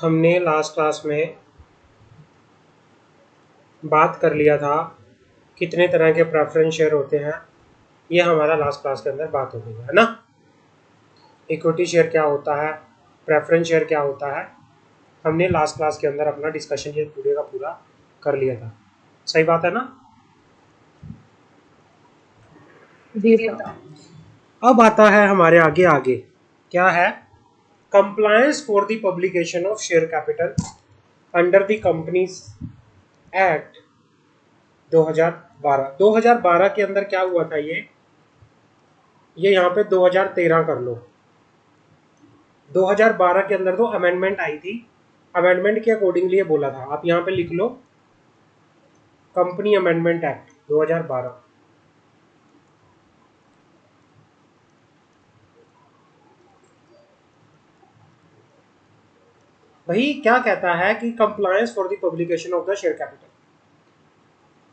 हमने last class में बात कर लिया था कितने तरह के प्रेफरेंस शेयर होते हैं। ये हमारा लास्ट क्लास के अंदर बात हो गई है ना। इक्विटी शेयर क्या होता है, प्रेफरेंस शेयर क्या होता है, हमने लास्ट क्लास के अंदर अपना डिस्कशन ये पूरे का पूरा कर लिया था। सही बात है ना। जी सर। अब आता है हमारे आगे आगे क्या है, compliance for the publication of share capital under the companies act 2012। 2012 के अंदर क्या हुआ था, ये यहाँ पे 2013 कर लो। 2012 के अंदर तो अमेंडमेंट आई थी, अमेंडमेंट के अकॉर्डिंगली ये बोला था। आप यहाँ पे लिख लो कंपनी अमेंडमेंट एक्ट 2012। वही क्या कहता है कि compliance for the publication of the share capital.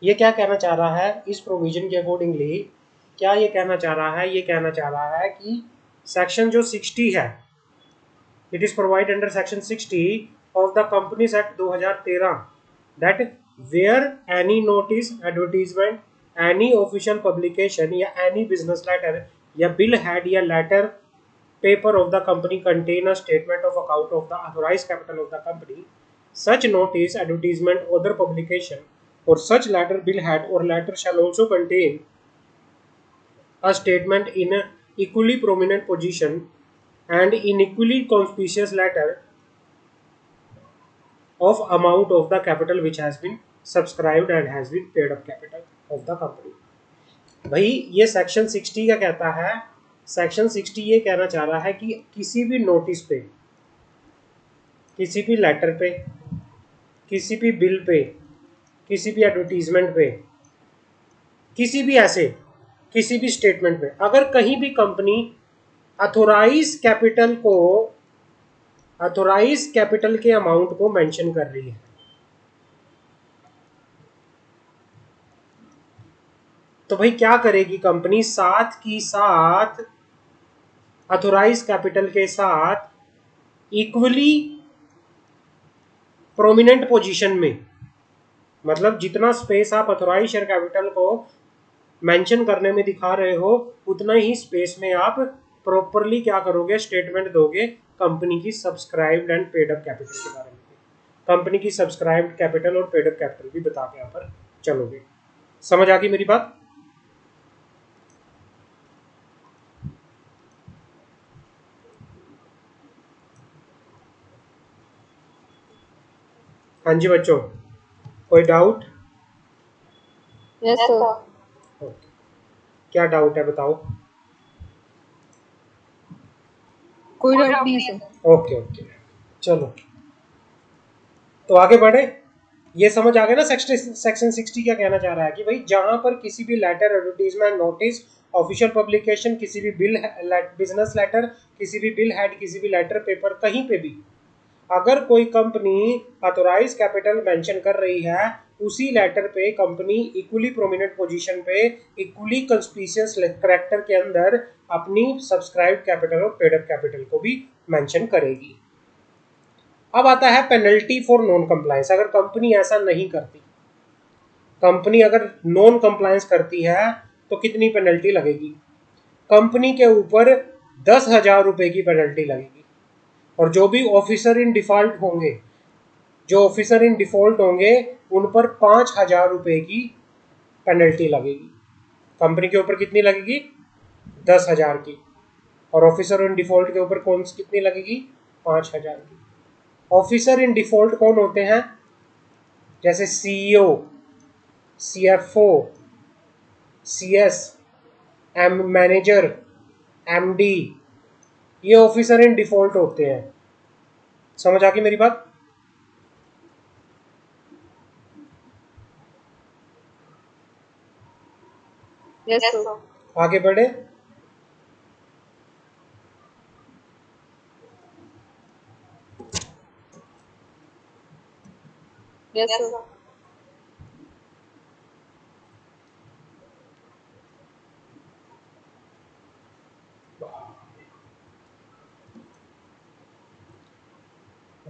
ये क्या कहना चाह रहा है इस प्रोविजन के अकॉर्डिंगली, क्या ये कहना चाह रहा है, ये कहना चाह रहा है कि सेक्शन जो 60 है, it is provide under section 60 of the companies act 2013 that where any notice, advertisement, any official publication या एनी बिजनेस लेटर या बिल हेड या letter paper of the company contain a statement of account of the authorized capital of the company. Such notice, advertisement, other publication, or such letter, bill head, or letter shall also contain a statement in a equally prominent position and in equally conspicuous letter of amount of the capital which has been subscribed and has been paid up capital of the company. भाई ये section 60 का कहता है, section 60 ये कहना चाह रहा है कि किसी भी नोटिस पे, किसी भी लेटर पे, किसी भी बिल पे, किसी भी एडवर्टीजमेंट पे, किसी भी ऐसे किसी भी स्टेटमेंट पे अगर कहीं भी कंपनी अथोराइज कैपिटल को, अथोराइज कैपिटल के अमाउंट को मेंशन कर रही है, तो भाई क्या करेगी कंपनी, साथ की साथ अथोराइज कैपिटल के साथ इक्वली प्रोमिनेंट पोजीशन में, मतलब जितना स्पेस आप अथोराइज शेयर कैपिटल को मेंशन करने में दिखा रहे हो उतना ही स्पेस में आप प्रॉपरली क्या करोगे, स्टेटमेंट दोगे कंपनी की subscribed and paid up capital के बारे में। कंपनी की सब्सक्राइब्ड कैपिटल और पेड अप कैपिटल भी बता के यहाँ पर चलोगे। समझ आ गई मेरी बात। हाँ जी बच्चों, कोई डाउट? Yes sir. ओके, क्या डाउट है बताओ। कोई डाउट नहीं है सर। ओके ओके, चलो तो आगे बढ़े। ये समझ आ गया ना सेक्शन 60 क्या कहना चाह रहा है कि भाई जहां पर किसी भी letter, advertisement, notice, official publication, किसी भी बिल, बिजनेस लेटर, किसी भी बिल हेड, किसी भी लेटर पेपर, कहीं पे भी अगर कोई कंपनी ऑथोराइज कैपिटल मेंशन कर रही है, उसी लेटर पे कंपनी इक्वली प्रोमिनेंट पोजीशन पे इक्वली कंस्पिशियस करेक्टर के अंदर अपनी सब्सक्राइब कैपिटल और पेड अप कैपिटल को भी मेंशन करेगी। अब आता है पेनल्टी फॉर नॉन कंप्लायंस। अगर कंपनी ऐसा नहीं करती, कंपनी अगर नॉन कंप्लायंस करती है तो कितनी पेनल्टी लगेगी? कंपनी के ऊपर 10,000 रुपए की पेनल्टी लगेगी। और जो भी ऑफिसर इन डिफॉल्ट होंगे, जो ऑफिसर इन डिफॉल्ट होंगे उन पर 5,000 रुपए की पेनल्टी लगेगी। कंपनी के ऊपर कितनी लगेगी? 10,000 की। और ऑफिसर इन डिफॉल्ट के ऊपर कौन सी कितनी लगेगी? 5,000 की। ऑफिसर इन डिफॉल्ट कौन होते हैं? जैसे CEO, CFO, CS, M manager, MD, ये ऑफिसर इन डिफॉल्ट होते हैं। समझ आ गई मेरी बात। Yes sir. आगे बढ़े। Yes sir.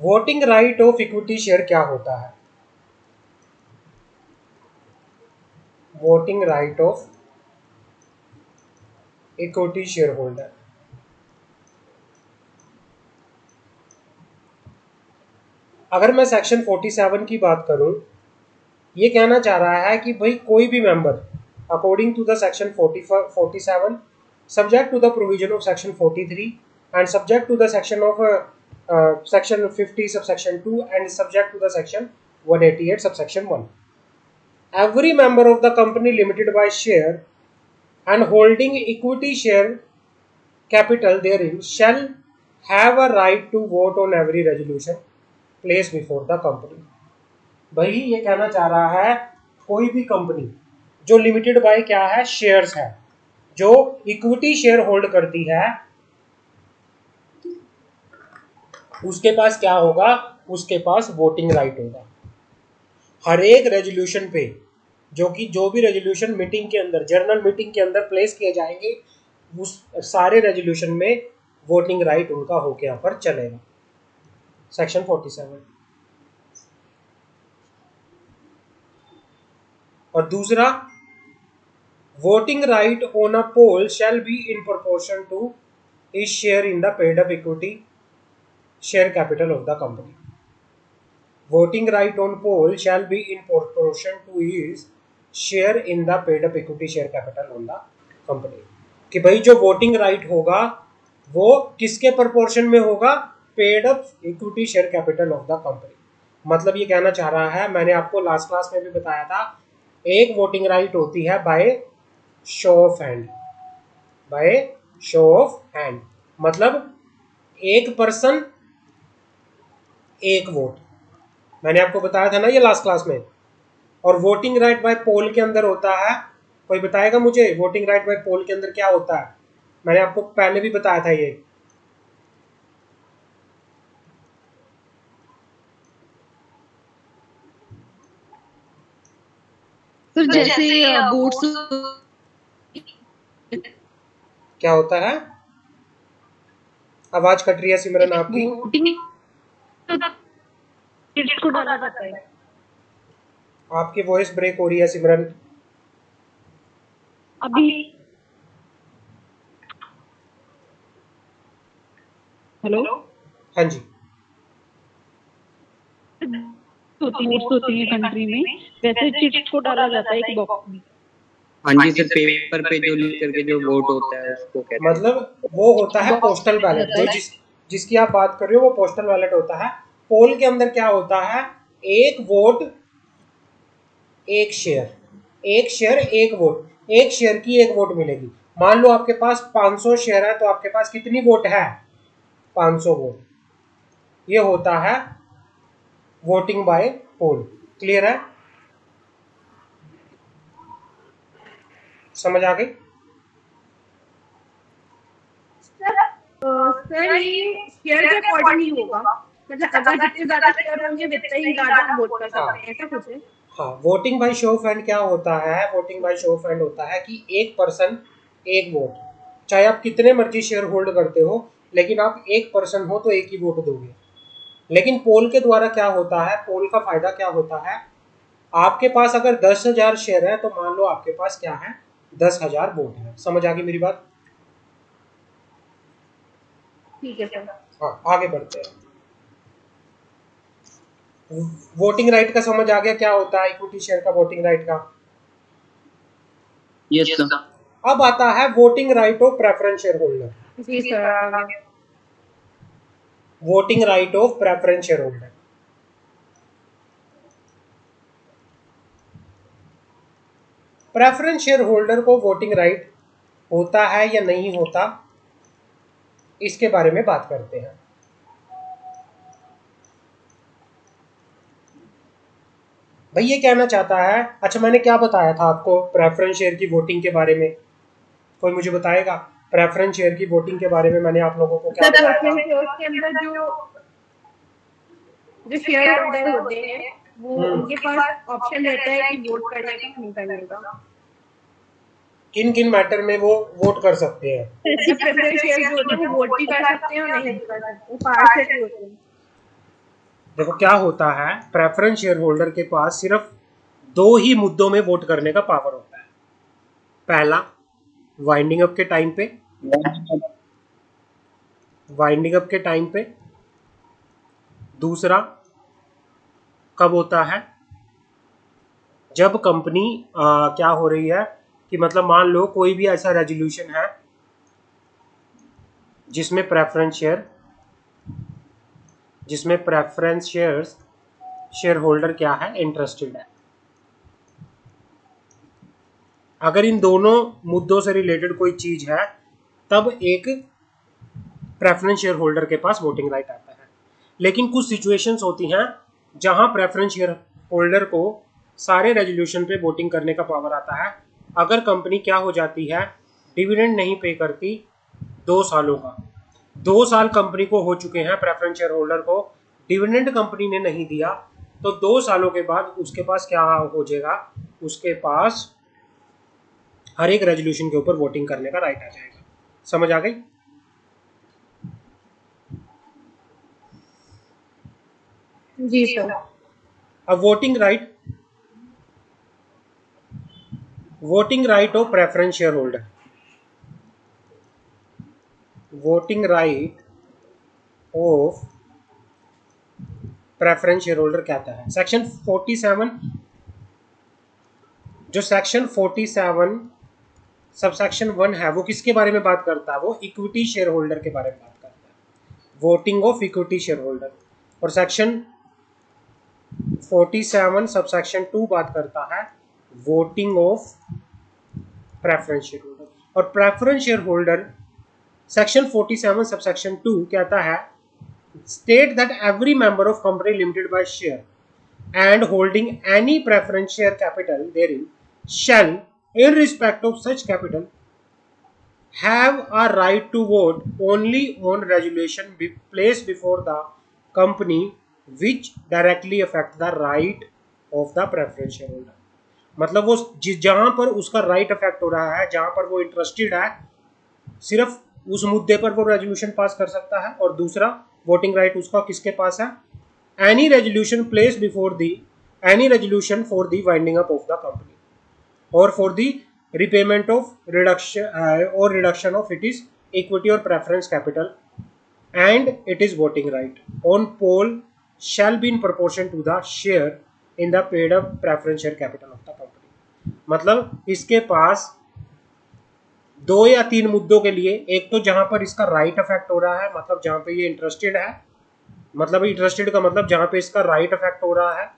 Voting right of equity share क्या होता है? Voting right of equity share holder. अगर मैं सेक्शन 47 की बात करूं, ये कहना चाह रहा है कि भाई कोई भी member according to the section 47 subject to the provision of section 43 and subject to the section of section 50 subsection 2 and subject to the section 188 subsection 1, every member of the company limited by share and holding equity share capital therein shall have a right to vote on every resolution placed before the company। भाई ये कहना चाह रहा है कोई भी company जो limited by क्या है, शेयर्स है, जो इक्विटी शेयर होल्ड करती है, उसके पास क्या होगा, उसके पास वोटिंग राइट होगा हर एक रेजोल्यूशन पे, जो भी रेजोल्यूशन मीटिंग के अंदर, जनरल मीटिंग के अंदर प्लेस किए जाएंगे, उस सारे रेजोल्यूशन में वोटिंग राइट उनका होके यहाँ पर चलेगा। सेक्शन 47। और दूसरा, voting right on a poll shall be in proportion to his share in the paid up equity share capital of the company. Voting right on poll shall be in proportion to his share in the paid up equity share capital on the company. कि भाई जो voting right होगा वो किसके proportion में होगा, paid up equity share capital of the company. मतलब ये कहना चाह रहा है, मैंने आपको लास्ट क्लास में भी बताया था, एक वोटिंग राइट होती है by show of hand, by show of hand, मतलब एक पर्सन एक वोट, मैंने आपको बताया था ना ये लास्ट क्लास में। और वोटिंग राइट बाय पोल के अंदर होता है, कोई बताएगा मुझे वोटिंग राइट बाय पोल के अंदर क्या होता है? मैंने आपको पहले भी बताया था ये। सर जैसे वोट्स क्या होता है? आवाज कट रही है सिमरन आपकी। वोटिंग को डाला जाता है। आपकी वॉइस ब्रेक हो रही है सिमरन। अभी हेलो, हाँ जी, होती है कंट्री में, वैसे चिट्स को डाला जाता है एक बॉक्स में। हाँ जी सर, पेपर पे जो लिख करके जो वोट होता है उसको कहते हैं। मतलब वो होता है पोस्टल बैलेट, जो जिसकी आप बात कर रहे हो वो पोस्टल बैलेट होता है। पोल के अंदर क्या होता है, एक वोट एक शेयर, एक शेयर एक वोट, एक शेयर की एक वोट मिलेगी। मान लो आपके पास 500 शेयर है, तो आपके पास कितनी वोट है, 500 वोट। ये होता है वोटिंग बाय पोल। क्लियर है, समझ आ गई? सर ये शेयर के अकॉर्डिंग ही होगा, मतलब अगर जितने ज्यादा शेयर होंगे उतना ही ज्यादा वोट कर सकते हैं, ऐसा कुछ है? हाँ, voting by show of hand क्या होता है? Voting by show of hand होता है कि एक पर्सन एक वोट, चाहे आप कितने मर्जी शेयर होल्ड करते हो, लेकिन आप एक पर्सन हो तो एक ही वोट दोगे। लेकिन पोल के द्वारा क्या होता है, पोल का फायदा क्या होता है, आपके पास अगर 10,000 शेयर है तो मान लो आपके पास क्या है, 10,000 वोट है। समझ आ गई मेरी बात? ठीक है सर। हाँ, आगे बढ़ते हैं। वोटिंग राइट का समझ आ गया क्या होता है, इक्विटी शेयर का, वोटिंग राइट का? Yes sir. अब आता है voting right of preference share holder. जी sir. Voting right of preference share holder. Preference share holder को वोटिंग राइट होता है या नहीं होता, इसके बारे में बात करते हैं। भाई ये कहना चाहता है, अच्छा मैंने क्या बताया था आपको प्रेफरेंस शेयर की वोटिंग के बारे में, कोई मुझे बताएगा? प्रेफरेंस शेयर की वोटिंग के बारे में मैंने आप लोगों को क्या बताया था? उसके अंदर जो शेयर होल्डर होते हैं वो उनके पास ऑप्शन रहता है कि वोट करने का नहीं करने का। किन किन मैटर में वो वोट कर सकते हैं? जब प्रेफरेंस शेयर जो होते हैं वो वोट भी कर सकते हैं और नहीं भी कर सकते, पार्शियल होते हैं। देखो क्या होता है, प्रेफरेंस शेयर होल्डर के पास सिर्फ 2 ही मुद्दों में वोट करने का पावर होता है। पहला, वाइंडिंग अप के टाइम पे, वाइंडिंग अप के टाइम पे। दूसरा कब होता है, जब कंपनी क्या हो रही है कि मतलब मान लो कोई भी ऐसा रेजोल्यूशन है जिसमें प्रेफरेंस शेयर होल्डर क्या है, इंटरेस्टेड है। अगर इन दोनों मुद्दों से रिलेटेड कोई चीज है तब एक प्रेफरेंस शेयर होल्डर के पास वोटिंग राइट आता है। लेकिन कुछ सिचुएशंस होती हैं जहां प्रेफरेंस शेयर होल्डर को सारे रेजोल्यूशन पे वोटिंग करने का पावर आता है। अगर कंपनी क्या हो जाती है, डिविडेंड नहीं पे करती 2 सालों का, 2 साल कंपनी को हो चुके हैं, प्रेफरेंस शेयर होल्डर को डिविडेंड कंपनी ने नहीं दिया, तो 2 सालों के बाद उसके पास क्या हो जाएगा, उसके पास हर एक रेजोल्यूशन के ऊपर वोटिंग करने का राइट आ जाएगा। समझ आ गई? जी सर। अब voting right of preference share holder, voting right of preference share holder कहता है सेक्शन 47, जो सेक्शन 47 सबसेक्शन 1 है वो किसके बारे में बात करता है, वो इक्विटी शेयर होल्डर के बारे में बात करता है, voting of equity share holder. और सेक्शन 47 सबसेक्शन 2 बात करता है voting of preference share holder. और preference share holder section 47 subsection 2 कहता है state that every member of company limited by share and holding any preference share capital therein shall in respect of such capital have a right to vote only on resolution placed before the company which directly affect the right of the preference shareholder। मतलब वो जहां पर उसका right affect हो रहा है, जहां पर वो इंटरेस्टेड है, सिर्फ उस मुद्दे पर वो रेजोल्यूशन पास कर सकता है। और दूसरा वोटिंग राइट उसका किसके पास है, any resolution place before the any resolution for the winding up of the company और for the repayment of reduction of it is equity और preference capital and it is voting right on poll shall be in proportion to the share in the paid up preference share capital of the company. मतलब इसके पास 2 या 3 मुद्दों के लिए, एक तो जहां पर इसका राइट अफेक्ट हो रहा है, मतलब जहां पे ये इंटरेस्टेड है, मतलब इंटरेस्टेड का मतलब जहां पे इसका राइट अफेक्ट हो रहा है,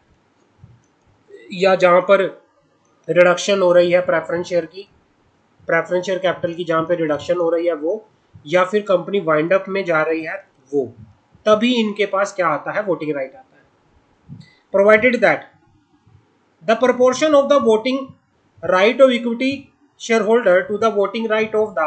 या जहां पर रिडक्शन हो रही है प्रेफरेंस शेयर कैपिटल की, जहां पे रिडक्शन हो रही है वो, या फिर कंपनी वाइंड अप में जा रही है वो, तभी इनके पास क्या आता है, वोटिंग राइट आता है। Provided that the proportion of the voting right of equity shareholder to the voting right of the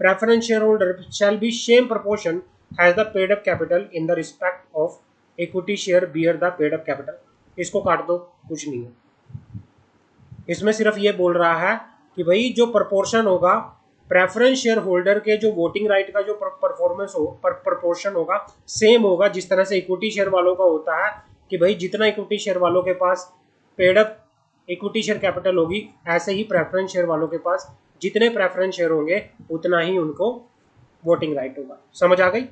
preference shareholder shall be same proportion as the paid up capital in the respect of equity share bear the paid up capital। इसको काट दो, कुछ नहीं है इसमें, सिर्फ ये बोल रहा है कि भाई जो प्रपोर्शन होगा प्रेफरेंस शेयर होल्डर के जो वोटिंग राइट का जो प्रपोर्शन होगा सेम होगा जिस तरह से इक्विटी शेयर वालों का होता है कि भाई जितना इक्विटी शेयर वालों के पास paid up equity share capital होगी, ऐसे ही प्रेफरेंस शेयर वालों के पास जितने प्रेफरेंस शेयर होंगे उतना ही उनको वोटिंग राइट होगा। समझ आ गई?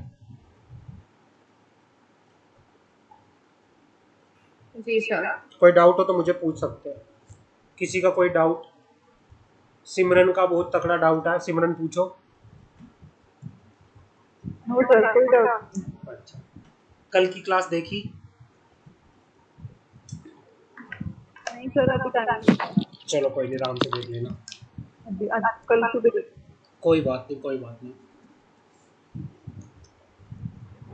जी सर। कोई डाउट हो तो मुझे पूछ सकते हैं, किसी का कोई डाउट? सिमरन का बहुत तगड़ा डाउट है, सिमरन पूछो। नो सर, कोई डाउट अच्छा, कल की क्लास देखी? नहीं सर, अभी टाइम। चलो कोई नहीं, आराम से देख लेना, अभी आज कल सुबह। कोई बात नहीं, कोई बात नहीं।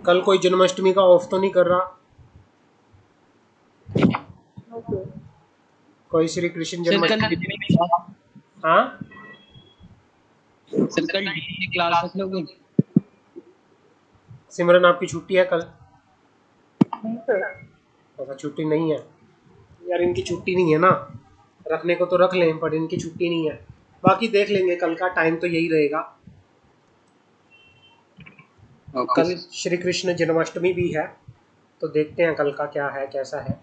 कल कोई जन्माष्टमी का ऑफ तो नहीं कर रहा? No sir. कोई श्री कृष्ण सर जन्माष्टमी? हाँ सर, कल क्लास रख लोगे? सिमरन आपकी छुट्टी है कल? नहीं सर। ऐसा छुट्टी नहीं है यार, इनकी छुट्टी नहीं है ना, रखने को तो रख लें पर इनकी छुट्टी नहीं है। बाकी देख लेंगे, कल का टाइम तो यही रहेगा। कल श्री कृष्ण जन्माष्टमी भी है, तो देखते हैं कल का क्या है कैसा है।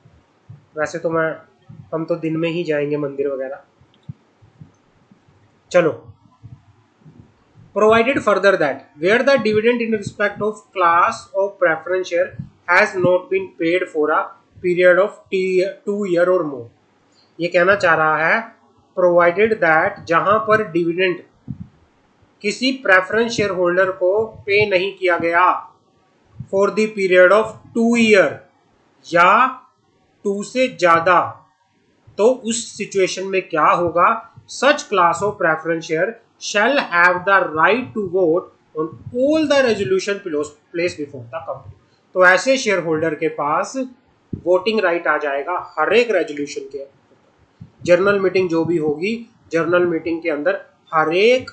वैसे तो हम तो दिन में ही जाएंगे मंदिर वगैरह। चलो, provided further that where the dividend in respect of class of preference share has not been paid for a period of 2 year or more। ये कहना चाह रहा है provided that जहां पर डिविडेंड किसी प्रेफरेंस शेयर होल्डर को पे नहीं किया गया for the period of 2 year या 2 से ज्यादा, तो उस सिचुएशन में क्या होगा, such class of preference share shall have the right to vote on all the resolution placed before the company। तो ऐसे शेयर होल्डर के पास वोटिंग राइट आ जाएगा हर एक रेजोल्यूशन के। जर्नल मीटिंग जो भी होगी, जर्नल मीटिंग के अंदर हर एक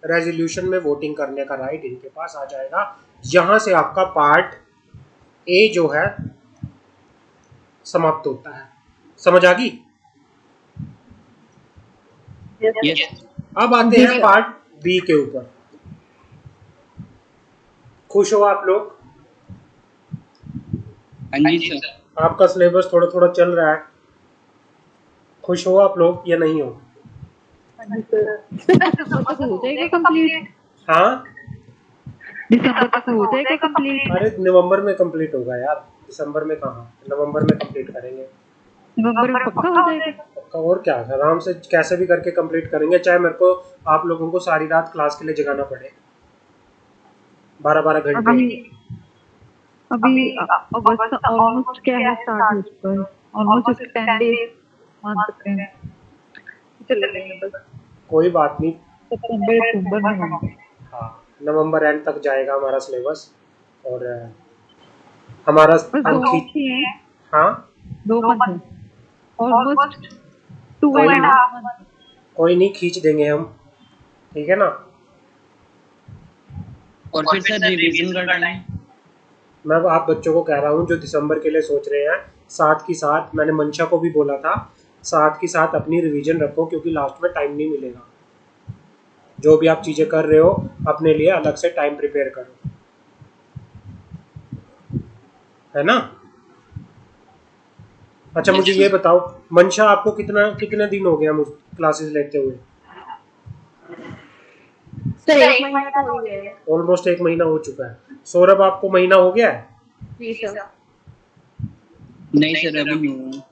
रेजोल्यूशन में वोटिंग करने का राइट इनके पास आ जाएगा। यहां से आपका पार्ट ए जो है समाप्त होता है। समझ आ गई? यस अब आते हैं पार्ट बी के ऊपर। खुश हो आप लोग? हाँ जी सर। आपका सिलेबस थोड़ा थोड़ा चल रहा है, खुश हो आप लोग या नहीं हो? दिसंबर तक हो जाएगा कंप्लीट। हाँ, दिसंबर तक हो जाएगा कंप्लीट। अरे नवंबर में कंप्लीट होगा यार, दिसंबर में कहाँ, नवंबर में कंप्लीट करेंगे। नवंबर में पक्का हो जाएगा। पक्का, और क्या, आराम से कैसे भी करके कंप्लीट करेंगे, चाहे मेरे को आप लोगों को सारी रात क्लास के लिए जगाना पड़े 12-12 घंटे। अभी अगस्त ऑलमोस्ट क्या है, स्टार्ट हो चुका है, ऑलमोस्ट 10 डेज मान सकते हैं चले जाएंगे बस। कोई बात नहीं, सितंबर अक्टूबर नवंबर। हाँ, नवंबर एंड तक जाएगा हमारा सिलेबस। और हमारा हाँ 2 मंथ है, ऑलमोस्ट 2.5 मंथ। कोई नहीं, खींच देंगे हम, ठीक है ना। और फिर सर रिवीजन का टाइम? मैं आप बच्चों को कह रहा हूँ जो दिसंबर के लिए सोच रहे हैं, साथ ही साथ मैंने मंशा को भी बोला था, साथ ही साथ अपनी रिवीजन रखो, क्योंकि लास्ट में टाइम नहीं मिलेगा। जो भी आप चीज़ें कर रहे हो अपने लिए अलग से टाइम प्रिपेयर करो, है ना। अच्छा मुझे ये बताओ मंशा, आपको कितने दिन हो गया मुझ क्लासेस लेते हुए? सर 1 महीना तो हो गया है। ऑलमोस्ट 1 महीना हो चुका है। सौरभ, आपको महीना हो गया है? जी सर। नहीं सर अभी नहीं हुआ।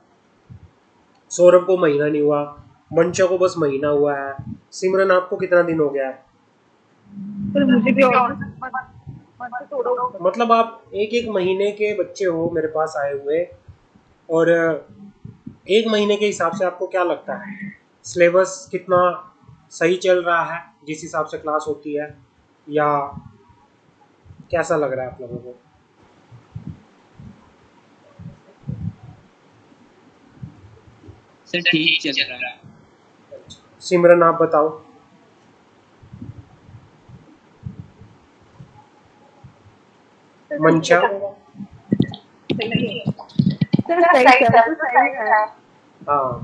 सौरभ को महीना नहीं हुआ, मंशा को बस महीना हुआ है। सिमरन, आपको कितना दिन हो गया है? सर मुझे भी ऑलमोस्ट थोड़ा, मतलब आप एक महीने के बच्चे हो मेरे पास आए हुए, और 1 महीने के हिसाब से आपको क्या लगता है सिलेबस कितना सही चल रहा है जिस हिसाब से क्लास होती है, या कैसा लग रहा है आप लोगों को? सर ठीक चल रहा है। सिमरन, आप बताओ। मंशा? हाँ,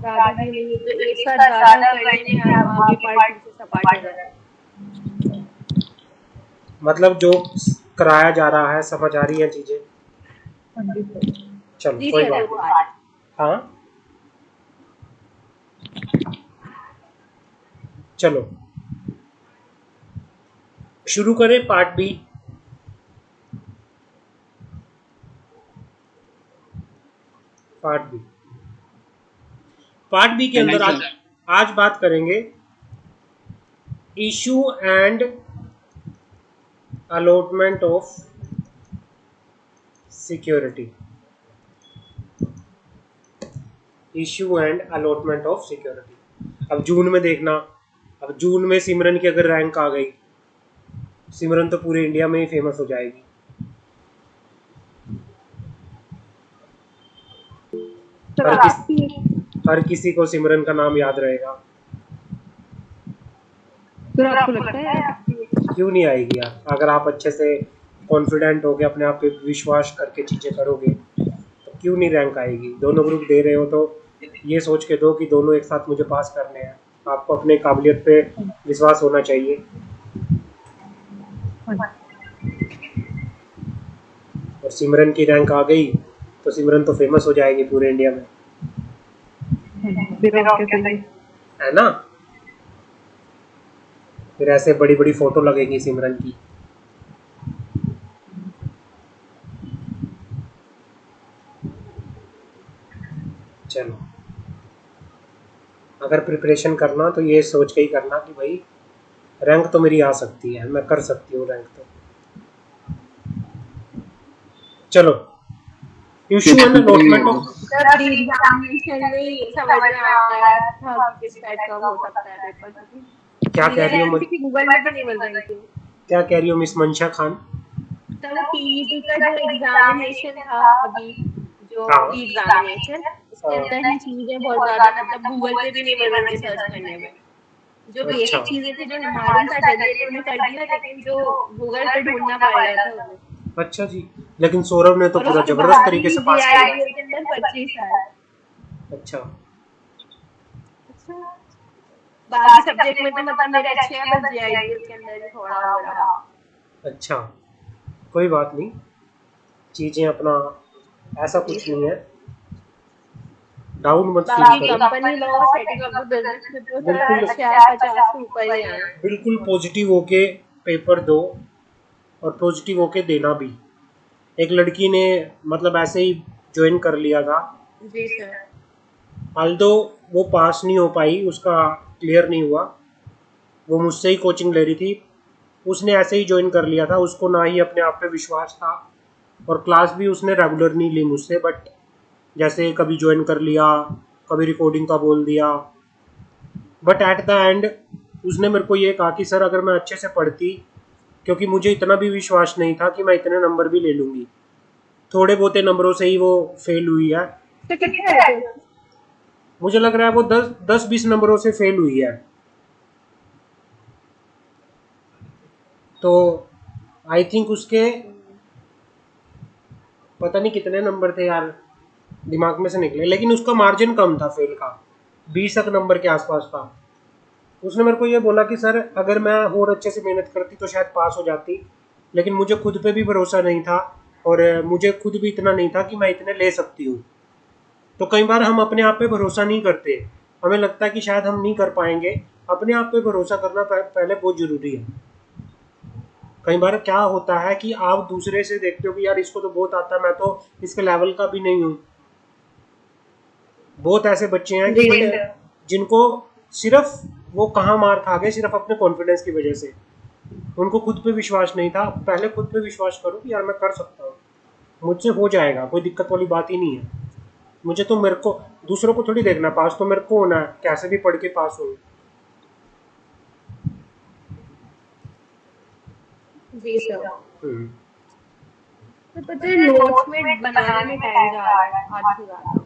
मतलब जो कराया जा रहा है समझ आ रही है चीजें? चलो कोई बात नहीं। हाँ चलो शुरू करें पार्ट बी। पार्ट बी के अंदर आज बात करेंगे issue and allotment of security. Issue and allotment of security. अब जून में देखना, अब जून में सिमरन की अगर रैंक आ गई, सिमरन तो पूरे इंडिया में ही फेमस हो जाएगी। हर किसी को सिमरन का नाम याद रहेगा। आपको लगता है? क्यों नहीं आएगी यार, अगर आप अच्छे से कॉन्फिडेंट होके अपने आप पे विश्वास करके चीजें करोगे तो क्यों नहीं रैंक आएगी। दोनों ग्रुप दे रहे हो तो ये सोच के दो कि दोनों एक साथ मुझे पास करने हैं। आपको अपने काबिलियत पे विश्वास होना चाहिए। और सिमरन की रैंक आ गई तो सिमरन तो फेमस हो जाएगी पूरे इंडिया में, फिर और क्या चाहिए। है ना। फिर ऐसे बड़ी बड़ी फोटो लगेगी सिमरन की। चलो, अगर प्रिपरेशन करना तो ये सोच के ही करना कि भाई रैंक तो मेरी आ सकती है, मैं कर सकती हूँ रैंक तो। चलो, issue and allotment of, sir pre examination में ही समझ में आया था कि किस टाइप का हो सकता है पेपर, क्योंकि क्या कह रही हो गूगल में भी नहीं मिल रही थी। क्या कह रही हो मिस मंशा खान? सर वो पीईटी का जो एग्जामिनेशन था अभी, जो हाँ। प्री एग्जामिनेशन, उसके अंदर ही चीजें बहुत ज्यादा मतलब गूगल पे भी नहीं मिल रही थी सर्च करने में। जो बेसिक चीजें थी जो मालूम था जनरेट उन्होंने कर दिया, लेकिन जो गूगल पे ढूंढना पड़ रहा था उन्हें। अच्छा जी, लेकिन सौरभ ने तो पूरा जबरदस्त तरीके से पास किया। जीआईडीएल के अंदर 25 है। अच्छा, बाकी सब्जेक्ट में तो मतलब मेरे अच्छे हैं, बस जीआईडीएल के अंदर ही थोड़ा हो रहा। अच्छा, कोई बात नहीं, चीजें अपना ऐसा कुछ नहीं है, डाउन मत फील बाकी करो। Company law, setting up the business में तो सर बिल्कुल अच्छे हैं, 50 से ऊपर ही हैं। बिल्कुल पॉजिटिव होके पेपर दो और पॉजिटिव होके देना भी। एक लड़की ने मतलब ऐसे ही ज्वाइन कर लिया था, जी सर। आल्दो वो पास नहीं हो पाई, उसका क्लियर नहीं हुआ, वो मुझसे ही कोचिंग ले रही थी, उसने ऐसे ही ज्वाइन कर लिया था, उसको ना ही अपने आप पे विश्वास था और क्लास भी उसने रेगुलर नहीं ली मुझसे, बट जैसे कभी ज्वाइन कर लिया, कभी रिकॉर्डिंग का बोल दिया, बट एट द एंड उसने मेरे को ये कहा कि सर अगर मैं अच्छे से पढ़ती, क्योंकि मुझे इतना भी विश्वास नहीं था कि मैं इतने नंबर भी ले लूँगी, थोड़े बहुते नंबरों से ही वो फेल हुई है। तो कितने रहते हैं? मुझे लग रहा है वो 10-20 नंबरों से फेल हुई है। तो आई थिंक उसके पता नहीं कितने नंबर थे यार, दिमाग में से निकले, लेकिन उसका मार्जिन कम था फेल का, 20 नंबर के आसपास था। उसने मेरे को ये बोला कि सर अगर मैं और अच्छे से मेहनत करती तो शायद पास हो जाती, लेकिन मुझे खुद पे भी भरोसा नहीं था और मुझे खुद भी इतना नहीं था कि मैं इतने ले सकती हूँ। तो कई बार हम अपने आप पे भरोसा नहीं करते, हमें लगता है कि शायद हम नहीं कर पाएंगे। अपने आप पे भरोसा करना पहले बहुत ज़रूरी है। कई बार क्या होता है कि आप दूसरे से देखते हो कि यार इसको तो बहुत आता है, मैं तो इसके लेवल का भी नहीं हूँ। बहुत ऐसे बच्चे हैं कि जिनको सिर्फ वो कहाँ मार खा गए, सिर्फ अपने कॉन्फिडेंस की वजह से, उनको खुद पे विश्वास नहीं था। पहले खुद पे विश्वास करो कि यार मैं कर सकता हूँ, मुझसे हो जाएगा, कोई दिक्कत वाली बात ही नहीं है। मुझे तो मेरे को दूसरों को थोड़ी देखना, पास तो मेरे को होना है, कैसे भी पढ़ के पास हो। जी सर। हम्म। तो पता है नोट्स में बनाने में टाइम जा रहा है आधे से ज्यादा।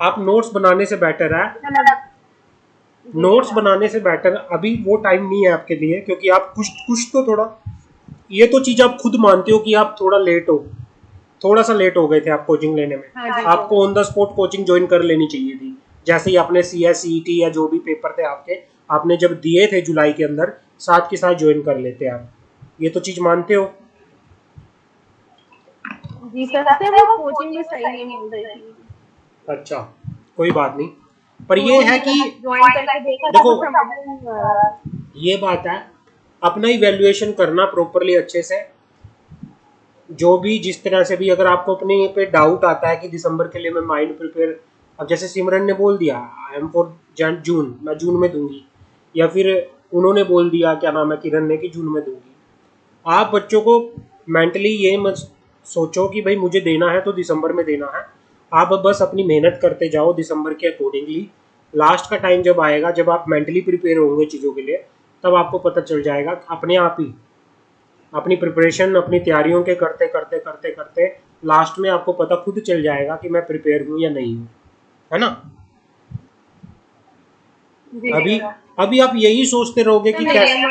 आप नोट्स बनाने से बेटर है, नोट्स बनाने से बेटर अभी वो टाइम नहीं है आपके लिए, क्योंकि आप कुछ तो थोड़ा, ये तो चीज़ आप खुद मानते हो कि आप थोड़ा लेट हो, थोड़ा सा लेट हो गए थे आप कोचिंग लेने में। हाँ जी, आपको on the spot coaching join कर लेनी चाहिए थी। जैसे ही आपने CS CET या जो भी पेपर थे आपके, आपने जब दिए थे जुलाई के अंदर, साथ के साथ ज्वाइन कर लेते आप। ये तो चीज़ मानते हो। जी सर। सर वो कोचिंग भी सही नहीं मिल रही थी। अच्छा, कोई बात नहीं, पर ये है कि ज्वाइन करके देखा था देखो, तो समझ में नहीं आ रहा था। ये बात है, अपना इवैल्यूएशन करना प्रॉपरली अच्छे से। जो भी जिस तरह से भी अगर आपको अपने पे डाउट आता है कि दिसंबर के लिए मैं माइंड प्रिपेयर, अब जैसे सिमरन ने बोल दिया आई एम फॉर जून, मैं जून में दूंगी, या फिर उन्होंने बोल दिया क्या नाम है किरण ने कि जून में दूंगी। आप बच्चों को मेंटली ये मत सोचो कि भाई मुझे देना है तो दिसंबर में देना है। आप बस अपनी मेहनत करते जाओ दिसंबर के अकॉर्डिंगली। लास्ट का टाइम जब आएगा, जब आप मेंटली प्रिपेयर होंगे चीज़ों के लिए, तब आपको पता चल जाएगा अपने आप ही। अपनी प्रिपरेशन अपनी तैयारियों के करते करते करते करते लास्ट में आपको पता खुद चल जाएगा कि मैं प्रिपेयर हूँ या नहीं हूँ, है ना। अभी अभी आप यही सोचते रहोगे कि कैसे।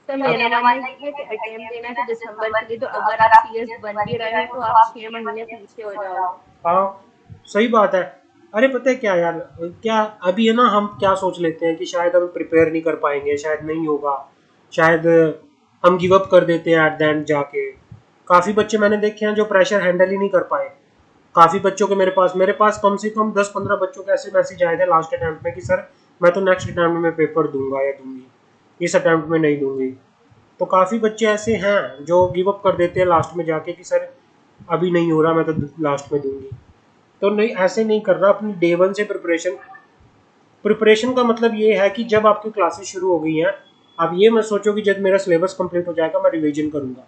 सर मेरा मानना ये है कि अटेम्प्ट देना है तो दिसंबर के लिए, तो अगर आप सीएस बन भी रहे हो तो आप 6 महीने पीछे हो जाओगे। हाँ, सही बात है। अरे पता है क्या यार, क्या अभी है ना, हम क्या सोच लेते हैं कि शायद हम प्रिपेयर नहीं कर पाएंगे, शायद नहीं होगा, शायद हम गिव अप कर देते हैं एट द एंड जाके। काफ़ी बच्चे मैंने देखे हैं जो प्रेशर हैंडल ही नहीं कर पाए। काफ़ी बच्चों के मेरे पास कम से कम 10-15 बच्चों के ऐसे मैसेज आए थे लास्ट अटैम्प्ट में कि सर मैं तो नेक्स्ट अटैम्प्ट में पेपर दूंगा या दूंगी, इस अटैम्प्ट में नहीं दूंगी। तो काफ़ी बच्चे ऐसे हैं जो गिव अप कर देते हैं लास्ट में जाके कि सर अभी नहीं हो रहा, मैं तो लास्ट में दूंगी। तो नहीं, ऐसे नहीं करना। अपनी डे 1 से प्रिपरेशन का मतलब ये है कि जब आपकी क्लासेस शुरू हो गई हैं, आप ये मत सोचो कि जब मेरा सिलेबस कंप्लीट हो जाएगा मैं रिवीजन करूंगा।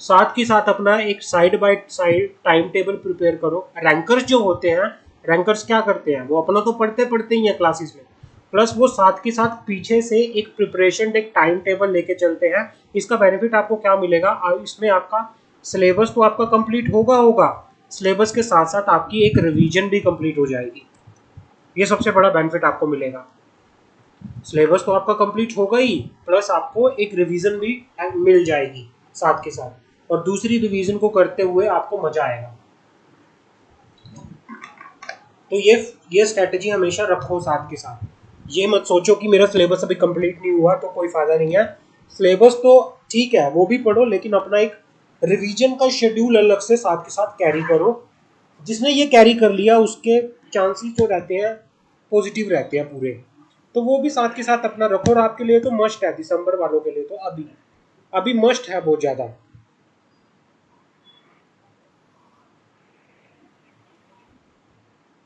साथ के साथ अपना एक side by side time table prepare करो। रैंकर्स जो होते हैं, रैंकर्स क्या करते हैं, वो अपना तो पढ़ते ही हैं क्लासेस में, प्लस वो साथ के साथ पीछे से एक प्रिपरेशन एक टाइम टेबल लेके चलते हैं। इसका बेनिफिट आपको क्या मिलेगा, इसमें आपका सिलेबस तो आपका कंप्लीट होगा, सिलेबस के साथ साथ आपकी एक रिवीजन भी कंप्लीट हो जाएगी। ये सबसे बड़ा बेनिफिट आपको मिलेगा। सिलेबस तो आपका कंप्लीट होगा ही, प्लस आपको एक रिवीजन भी मिल जाएगी साथ के साथ, और दूसरी रिवीजन को करते हुए आपको मजा आएगा। तो ये स्ट्रेटजी हमेशा रखो साथ के साथ। ये मत सोचो कि मेरा सिलेबस अभी कंप्लीट नहीं हुआ तो कोई फायदा नहीं है। सिलेबस तो ठीक है, वो भी पढ़ो, लेकिन अपना एक रिवीजन का शेड्यूल अलग से साथ के साथ कैरी करो। जिसने ये कैरी कर लिया उसके चांसेस जो रहते हैं पॉजिटिव रहते हैं पूरे। तो वो भी साथ के साथ अपना रखो, और आपके लिए तो मस्ट है, दिसंबर वालों के लिए तो अभी मस्ट है बहुत ज़्यादा।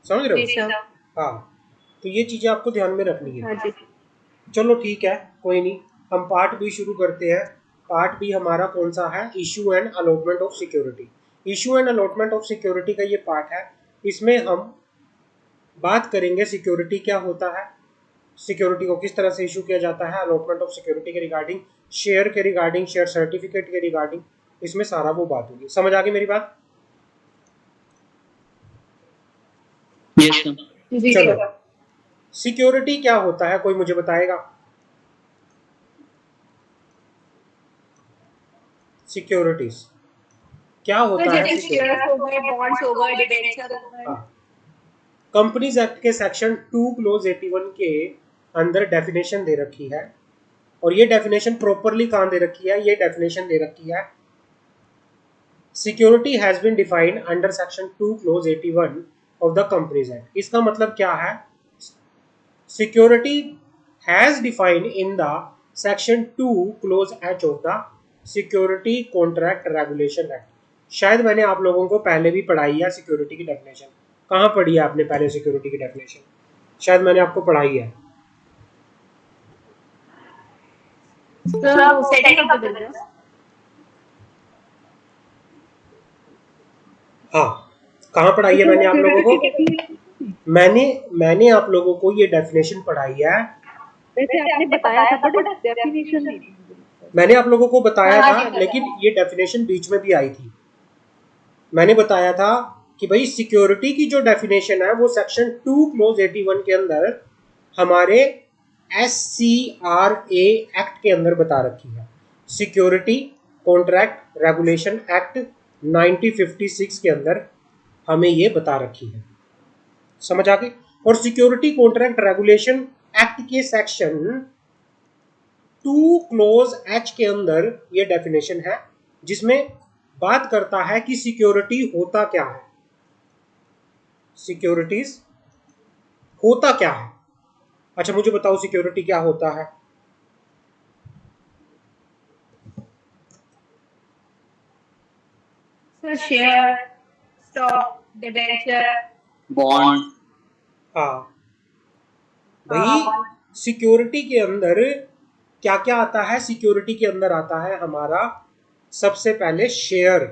समझ रहे जी हो? सर। हाँ, तो ये चीज़ें आपको ध्यान में रखनी है। हाँ जी। चलो ठीक है, कोई नहीं, हम पार्ट बी शुरू करते हैं। पार्ट बी हमारा कौन सा है, issue and allotment of security. Issue and allotment of security का ये पार्ट है। इसमें हम बात करेंगे सिक्योरिटी क्या होता है, सिक्योरिटी को किस तरह से इशू किया जाता है, अलॉटमेंट ऑफ सिक्योरिटी के रिगार्डिंग, शेयर के रिगार्डिंग, शेयर सर्टिफिकेट के रिगार्डिंग, इसमें सारा वो बात होगी। समझ आ गई मेरी बात? Yes sir. जी चलो, सर। सिक्योरिटी क्या होता है, कोई मुझे बताएगा? सिक्योरिटीज क्या तो होता है? जैसे शेयर्स हो गए, बॉन्ड्स हो गए, डिबेंचर हो गए। हाँ, कंपनीज एक्ट के सेक्शन 2 क्लोज 81 के अंदर डेफिनेशन दे रखी है, और ये डेफिनेशन प्रॉपरली कहाँ दे रखी है, ये डेफिनेशन दे रखी है, security has been defined under section 2 clause 81 of the companies act. इसका मतलब क्या है, security has defined in the section 2 clause H of the security contract regulation act. शायद मैंने आप लोगों को पहले भी पढ़ाई है सिक्योरिटी की डेफिनेशन। कहाँ पढ़ी है आपने पहले सिक्योरिटी की डेफिनेशन? शायद मैंने आपको पढ़ाई है। सर वो सेटिंग ऑफ द बिजनेस। हाँ, कहाँ पढ़ाई है मैंने आप लोगों को? मैंने आप लोगों को ये डेफिनेशन पढ़ाई है। वैसे आपने बताया था बट डेफिनेशन नहीं थी मुझे लगता है। मैंने आप लोगों को बताया हाँ था, जी, लेकिन ये डेफिनेशन बीच में भी आई थी। मैंने बताया था कि भाई सिक्योरिटी की जो डेफिनेशन है वो सेक्शन 2 क्लोज 81 के अंदर हमारे SCRA एक्ट के अंदर बता रखी है। सिक्योरिटी कॉन्ट्रैक्ट रेगुलेशन एक्ट 1956 के अंदर हमें ये बता रखी है। समझ आ गई? और सिक्योरिटी कॉन्ट्रैक्ट रेगुलेशन एक्ट के सेक्शन 2 क्लोज H के अंदर ये डेफिनेशन है, जिसमें बात करता है कि सिक्योरिटी होता क्या है, सिक्योरिटीज होता क्या है। अच्छा मुझे बताओ सिक्योरिटी क्या होता है? Sir share, stock, debenture, bond. हाँ भाई, सिक्योरिटी के अंदर क्या क्या आता है? सिक्योरिटी के अंदर आता है हमारा सबसे पहले share,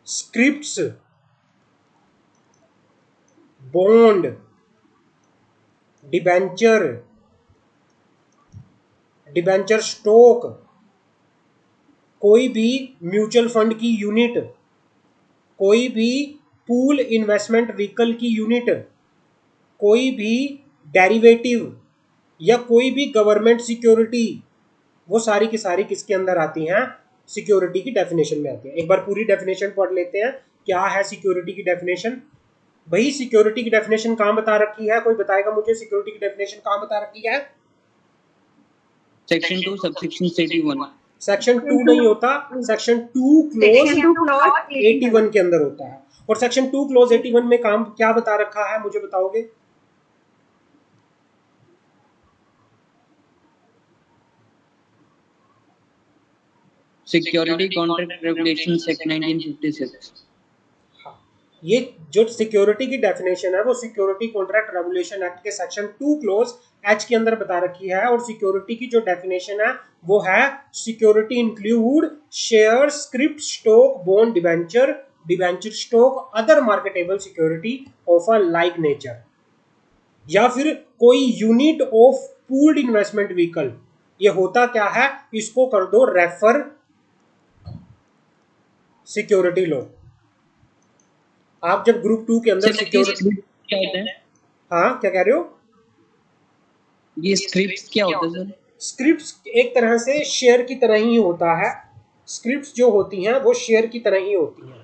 scripts, bond, debenture, debenture stock, कोई भी म्यूचुअल फंड की यूनिट, कोई भी पूल इन्वेस्टमेंट व्हीकल की यूनिट, कोई भी डेरिवेटिव या कोई भी गवर्नमेंट सिक्योरिटी, वो सारी की सारी किसके अंदर आती हैं? सिक्योरिटी की डेफिनेशन में आती है। एक बार पूरी डेफिनेशन पढ़ लेते हैं, क्या है सिक्योरिटी की डेफिनेशन। भाई सिक्योरिटी की डेफिनेशन कहाँ बता रखी है? कोई बताएगा मुझे सिक्योरिटी की डेफिनेशन कहाँ बता रखी है? Section 2 subsection 81। सेक्शन 2 नहीं होता, सेक्शन 2 सेक्शन क्लोज 2 क्लॉज 81 के अंदर होता है। और सेक्शन 2 क्लोज 81 में काम क्या बता रखा है, मुझे बताओगे? Security contract regulation act 1956। ये जो सिक्योरिटी की डेफिनेशन है वो सिक्योरिटी कॉन्ट्रैक्ट रेगुलेशन एक्ट के सेक्शन 2 क्लोज एच के अंदर बता रखी है। और सिक्योरिटी की जो डेफिनेशन है वो है security include share, script, stock, bond, debenture, debenture stock, other marketable security of a like nature, या फिर कोई unit of pooled investment vehicle. ये होता क्या है, इसको कर दो रेफर सिक्योरिटी लॉ। आप जब ग्रुप 2 के अंदर सिक्योरिटी, क्या होता है? हाँ क्या कह रहे हो? ये स्क्रिप्ट्स क्या होता है सर? स्क्रिप्ट्स एक तरह से शेयर की तरह ही होता है। स्क्रिप्ट्स जो होती हैं वो शेयर की तरह ही होती हैं।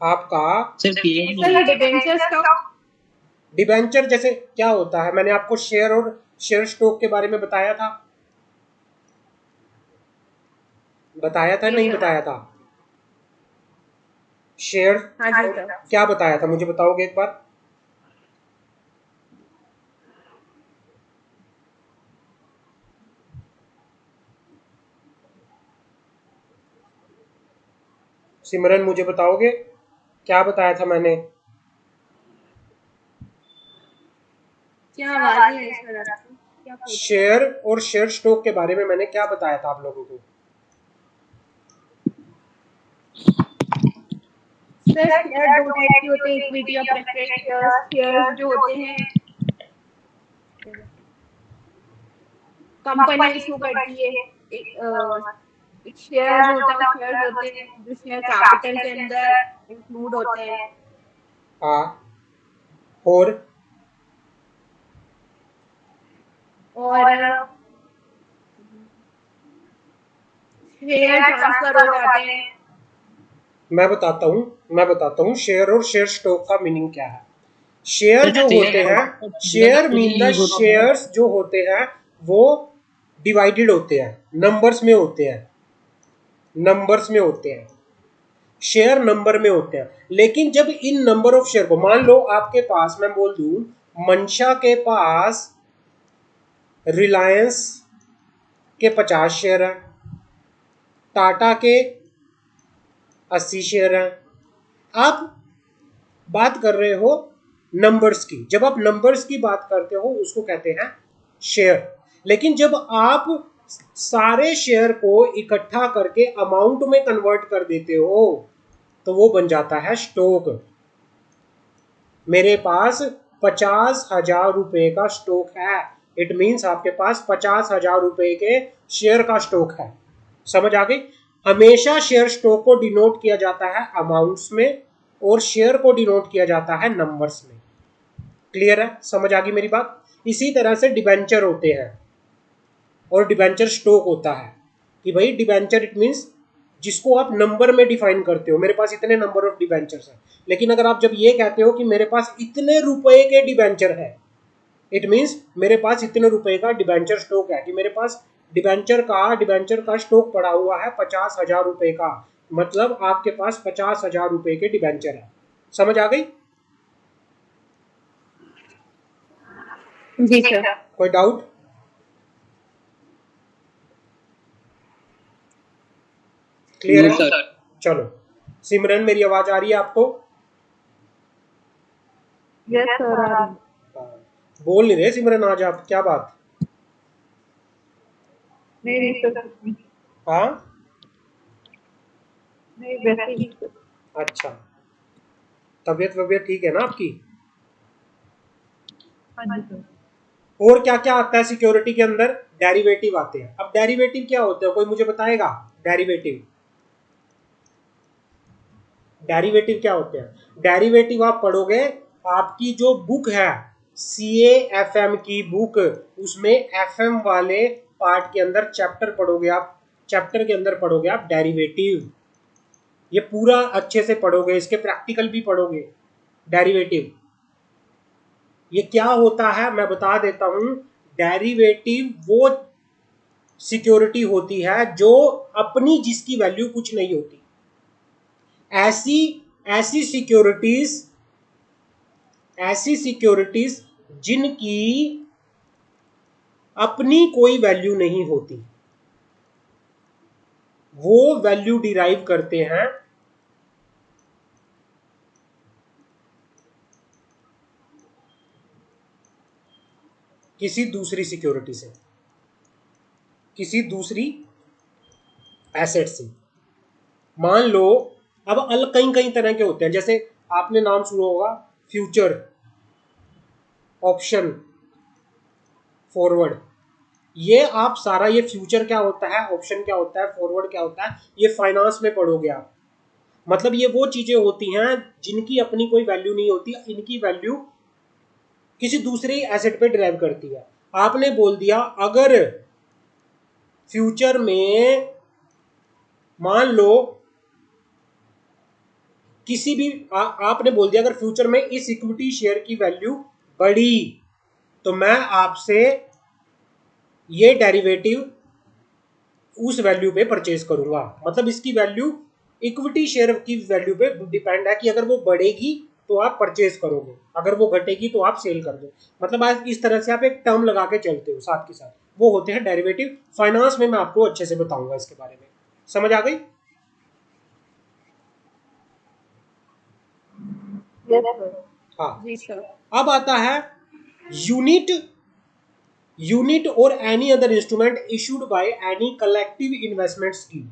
आपका sir sir debenture stock debenture जैसे क्या होता है, मैंने आपको शेयर और शेयर स्टॉक के बारे में बताया था, नहीं बताया था? शेयर हाँ जी सर। क्या बताया था, मुझे बताओगे एक बार? सिमरन मुझे बताओगे क्या बताया था मैंने? क्या आवाज है सर आपकी? क्या पूछ शेयर और शेयर स्टॉक के बारे में मैंने क्या बताया था आप लोगों को? सर शेयर दो टाइप के होते हैं, इक्विटी और प्रेफरेंस शेयर्स। शेयर्स जो होते हैं कंपनी इशू करती है, एक शेयर जो होता है वो शेयर्स होते हैं जो शेयर कैपिटल के अंदर इंक्लूड होते हैं। हाँ, और शेयर ट्रांसफर हो जाते हैं। मैं बताता हूँ शेयर और शेयर स्टॉक का मीनिंग क्या है। शेयर जो होते हैं, शेयर मीन द शेयर्स जो होते हैं वो डिवाइडेड होते हैं, नंबर्स में होते हैं, शेयर नंबर में होते हैं। लेकिन जब इन नंबर ऑफ शेयर को, मान लो आपके पास, मैं बोल दूं मंशा के पास रिलायंस के 50 शेयर हैं, टाटा के 80 शेयर हैं। आप बात कर रहे हो नंबर्स की, जब आप नंबर्स की बात करते हो उसको कहते हैं शेयर। लेकिन जब आप सारे शेयर को इकट्ठा करके अमाउंट में कन्वर्ट कर देते हो तो वो बन जाता है स्टॉक। मेरे पास 50,000 रुपए का स्टॉक है, इट मीन्स आपके पास 50,000 रुपए के शेयर का स्टॉक है। समझ आ गई? हमेशा शेयर स्टॉक को डिनोट किया जाता है अमाउंट्स में और शेयर को डिनोट किया जाता है नंबर्स में। क्लियर है? समझ आ गई मेरी बात? इसी तरह से डिबेंचर होते हैं और डिबेंचर स्टॉक होता है कि भाई डिबेंचर इट मीन्स जिसको आप नंबर में डिफाइन करते हो, मेरे पास इतने नंबर ऑफ डिबेंचर्स हैं। लेकिन अगर आप जब ये कहते हो कि मेरे पास इतने रुपए के डिबेंचर है, इट मीन्स मेरे पास इतने रुपए का डिबेंचर स्टॉक है, कि मेरे पास डिबेंचर का स्टॉक पड़ा हुआ है 50,000 रुपए का, मतलब आपके पास 50,000 रुपए के डिबेंचर है। समझ आ गई? जी सर। कोई डाउट? क्लियर है? चलो, सिमरन मेरी आवाज आ रही है आपको? यस सर आ रही। बोल नहीं रहे सिमरन आज आप, क्या बात? नहीं सर कुछ नहीं। हाँ, नहीं वैसे ही सर। अच्छा, तबीयत ठीक है ना आपकी? हाँ जी सर। और क्या क्या आता है सिक्योरिटी के अंदर? डेरिवेटिव आते हैं। अब डेरिवेटिव क्या होते हैं, कोई मुझे बताएगा? डेरिवेटिव क्या होते हैं? डेरिवेटिव आप पढ़ोगे, आपकी जो बुक है CAFM की बुक, उसमें FM वाले पार्ट के अंदर चैप्टर पढ़ोगे आप, चैप्टर के अंदर पढ़ोगे आप डेरिवेटिव। ये पूरा अच्छे से पढ़ोगे, इसके प्रैक्टिकल भी पढ़ोगे डेरिवेटिव। ये क्या होता है मैं बता देता हूं। डेरिवेटिव वो सिक्योरिटी होती है जो अपनी जिसकी वैल्यू कुछ नहीं होती। ऐसी ऐसी सिक्योरिटीज जिनकी अपनी कोई वैल्यू नहीं होती, वो वैल्यू डिराइव करते हैं किसी दूसरी सिक्योरिटी से, किसी दूसरी एसेट से। मान लो अब अलग कई कई तरह के होते हैं, जैसे आपने नाम सुना होगा फ्यूचर, ऑप्शन, फॉरवर्ड। ये आप सारा, ये फ्यूचर क्या होता है, ऑप्शन क्या होता है, फॉरवर्ड क्या होता है, ये फाइनेंस में पढ़ोगे आप। मतलब ये वो चीजें होती हैं जिनकी अपनी कोई वैल्यू नहीं होती, इनकी वैल्यू किसी दूसरे एसेट पे ड्राइव करती है। आपने बोल दिया अगर फ्यूचर में मान लो किसी भी आपने बोल दिया अगर फ्यूचर में इस इक्विटी शेयर की वैल्यू बढ़ी तो मैं आपसे ये डेरिवेटिव उस वैल्यू पे परचेज करूंगा। मतलब इसकी वैल्यू इक्विटी शेयर की वैल्यू पे डिपेंड है कि अगर वो बढ़ेगी तो आप परचेज करोगे, अगर वो घटेगी तो आप सेल कर दो। मतलब आज इस तरह से आप एक टर्म लगा के चलते हो साथ के साथ, वो होते हैं डेरिवेटिव। फाइनेंस में मैं आपको अच्छे से बताऊंगा इसके बारे में। समझ आ गई? Yes, sir. हाँ। जी सर। अब आता है यूनिट और any other instrument issued by any collective investment scheme.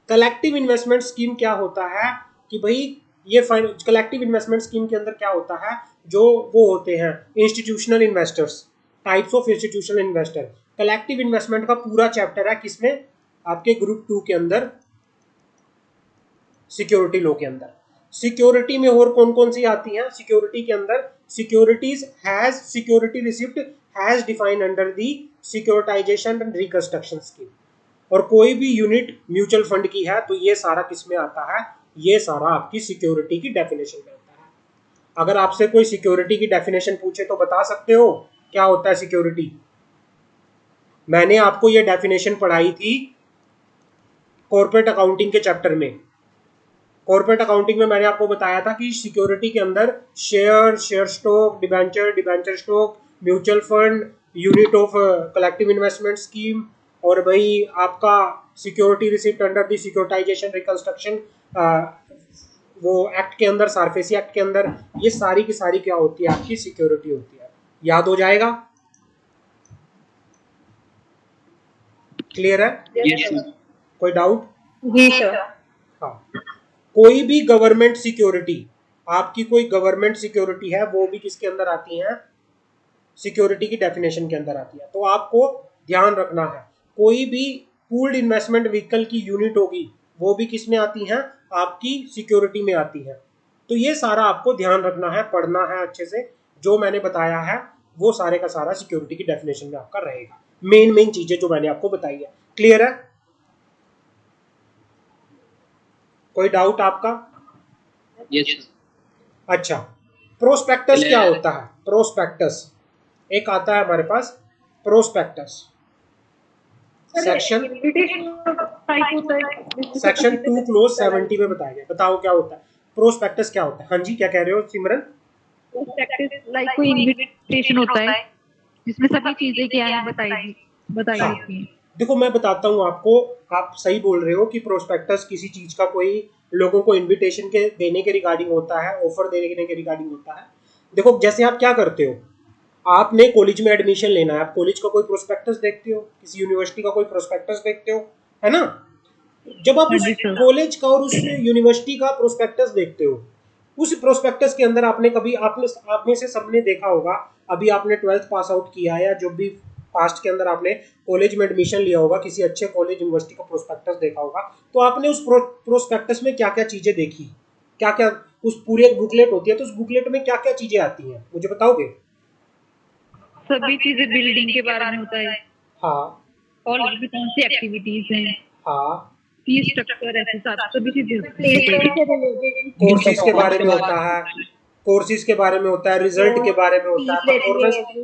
Collective investment scheme क्या होता है कि भाई ये कलेक्टिव इन्वेस्टमेंट स्कीम के अंदर क्या होता है, जो वो होते हैं institutional investors, types of institutional investor. Collective investment का पूरा चैप्टर है किसमें, आपके ग्रुप 2 के अंदर, सिक्योरिटी लॉ के अंदर। सिक्योरिटी में और कौन कौन सी आती हैं सिक्योरिटी के अंदर, securities has security receipt has defined under the securitization and reconstruction scheme. और कोई भी यूनिट म्यूचुअल फंड की है तो ये सारा किस में आता है, ये सारा आपकी सिक्योरिटी की डेफिनेशन में आता है। अगर आपसे कोई सिक्योरिटी की डेफिनेशन पूछे तो बता सकते हो क्या होता है सिक्योरिटी? मैंने आपको ये डेफिनेशन पढ़ाई थी कॉर्पोरेट अकाउंटिंग के चैप्टर में। कॉर्पोरेट अकाउंटिंग में मैंने आपको बताया था कि सिक्योरिटी के अंदर share, share stock, debenture, debenture stock, mutual fund, unit of collective investment scheme, और भाई आपका security receipt under the securitization reconstruction वो एक्ट के अंदर, सारफेसी एक्ट के अंदर, ये सारी की सारी क्या होती है, आपकी सिक्योरिटी होती है। याद हो जाएगा? क्लियर है? Yes, sir. कोई डाउट? जी सर। हाँ। कोई भी गवर्नमेंट सिक्योरिटी, आपकी कोई गवर्नमेंट सिक्योरिटी है, वो भी किसके अंदर आती है, सिक्योरिटी की डेफिनेशन के अंदर आती है। तो आपको ध्यान रखना है कोई भी पूल्ड इन्वेस्टमेंट व्हीकल की यूनिट होगी वो भी किस में आती है, आपकी सिक्योरिटी में आती है। तो ये सारा आपको ध्यान रखना है, पढ़ना है अच्छे से। जो मैंने बताया है वो सारे का सारा सिक्योरिटी की डेफिनेशन में आपका रहेगा, मेन चीजें जो मैंने आपको बताई है। क्लियर है? कोई डाउट आपका? Yes, sir. अच्छा, प्रोस्पेक्टस Clear क्या है। होता है? प्रोस्पेक्टस एक आता है हमारे पास, प्रोस्पेक्टस सेक्शन टाइप होता है। सेक्शन 2 क्लोज 70 में बताया गया। बताओ क्या होता है प्रोस्पेक्टस, क्या होता है? हाँ जी, क्या कह रहे हो सिमरन? लाइक कोई इनविटेशन होता है जिसमें सभी चीजें क्या है बताई हाँ। होती हैं। देखो मैं बताता हूँ आपको, आप सही बोल रहे हो कि प्रोस्पेक्टस किसी चीज का कोई लोगों को इनविटेशन के देने के रिगार्डिंग होता है, ऑफर देने के रिगार्डिंग होता है। देखो जैसे आप क्या करते हो, आपने कॉलेज में एडमिशन लेना है, आप कॉलेज का कोई प्रोस्पेक्टस देखते हो, किसी यूनिवर्सिटी का कोई प्रोस्पेक्टस देखते हो, है ना? जब आप हाँ उस जी सर। कॉलेज का और उस यूनिवर्सिटी का प्रोस्पेक्टस देखते हो, उस प्रोस्पेक्टस के अंदर आपने कभी आपने से सबने देखा होगा, अभी आपने 12th पास आउट किया या जो भी पास्ट के अंदर आपने कॉलेज में एडमिशन लिया होगा, किसी अच्छे कॉलेज यूनिवर्सिटी का प्रोस्पेक्टस देखा होगा, तो आपने उस प्रोस्पेक्टस में क्या क्या चीजें देखी, क्या क्या, उस पूरी एक बुकलेट होती है तो उस बुकलेट में क्या क्या चीजें आती हैं, मुझे बताओगे? सभी चीजें बिल्डिंग के बारे में होता है, हाँ और भी कौन सी एक्टिविटीज हैं, हाँ, फीस स्ट्रक्चर, ऐसे सभी चीजें होती हैं। प्लेसमेंट से रिलेटेड कोर्सेज के बारे में होता है, कोर्सेज के बारे में होता है, रिजल्ट के बारे में होता है,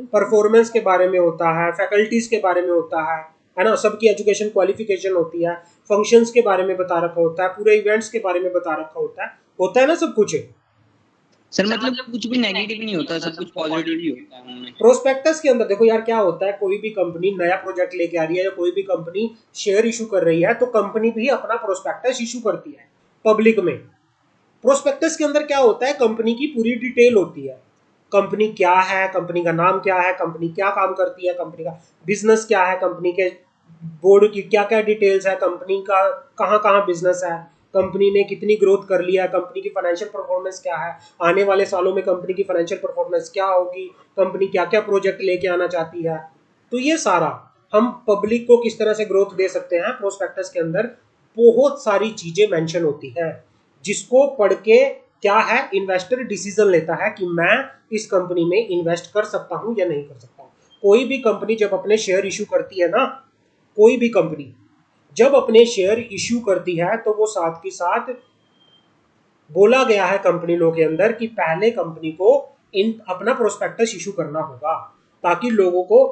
परफॉर्मेंस के बारे में होता है, फैकल्टीज के बारे में होता है ना, सबकी एजुकेशन क्वालिफिकेशन होती है, फंक्शंस के बारे में बता रखा होता है, पूरे इवेंट्स के बारे में बता रखा होता है ना सब कुछ। सर मतलब कुछ भी नेगेटिव नहीं होता, सब कुछ पॉजिटिव ही होता है उनमें। प्रोस्पेक्टस के अंदर देखो यार क्या होता है, कोई भी कंपनी नया प्रोजेक्ट लेके आ रही है या कोई भी कंपनी शेयर इशू कर रही है तो कंपनी भी अपना प्रोस्पेक्टस इशू करती है पब्लिक में। प्रोस्पेक्टस के अंदर क्या होता है, कंपनी की पूरी डिटेल होती है, कंपनी क्या है, कंपनी का नाम क्या है, कंपनी क्या काम करती है, कंपनी का बिजनेस क्या है, कंपनी के बोर्ड की क्या क्या डिटेल्स है, कंपनी का कहाँ कहाँ बिजनेस है, कंपनी ने कितनी ग्रोथ कर लिया, कंपनी की फाइनेंशियल परफॉर्मेंस क्या है, आने वाले सालों में कंपनी की फाइनेंशियल परफॉर्मेंस क्या होगी, कंपनी क्या क्या प्रोजेक्ट लेके आना चाहती है। तो ये सारा हम पब्लिक को किस तरह से ग्रोथ दे सकते हैं, प्रोस्पेक्टस के अंदर बहुत सारी चीजें मेंशन होती है, जिसको पढ़ के क्या है इन्वेस्टर डिसीजन लेता है कि मैं इस कंपनी में इन्वेस्ट कर सकता हूं या नहीं कर सकता हूं। कोई भी कंपनी जब अपने शेयर इशू करती है ना, कोई भी कंपनी जब अपने शेयर इशू करती है तो वो साथ के साथ बोला गया है कंपनी लॉ के अंदर कि पहले कंपनी को इन अपना प्रोस्पेक्टस इशू करना होगा, ताकि लोगों को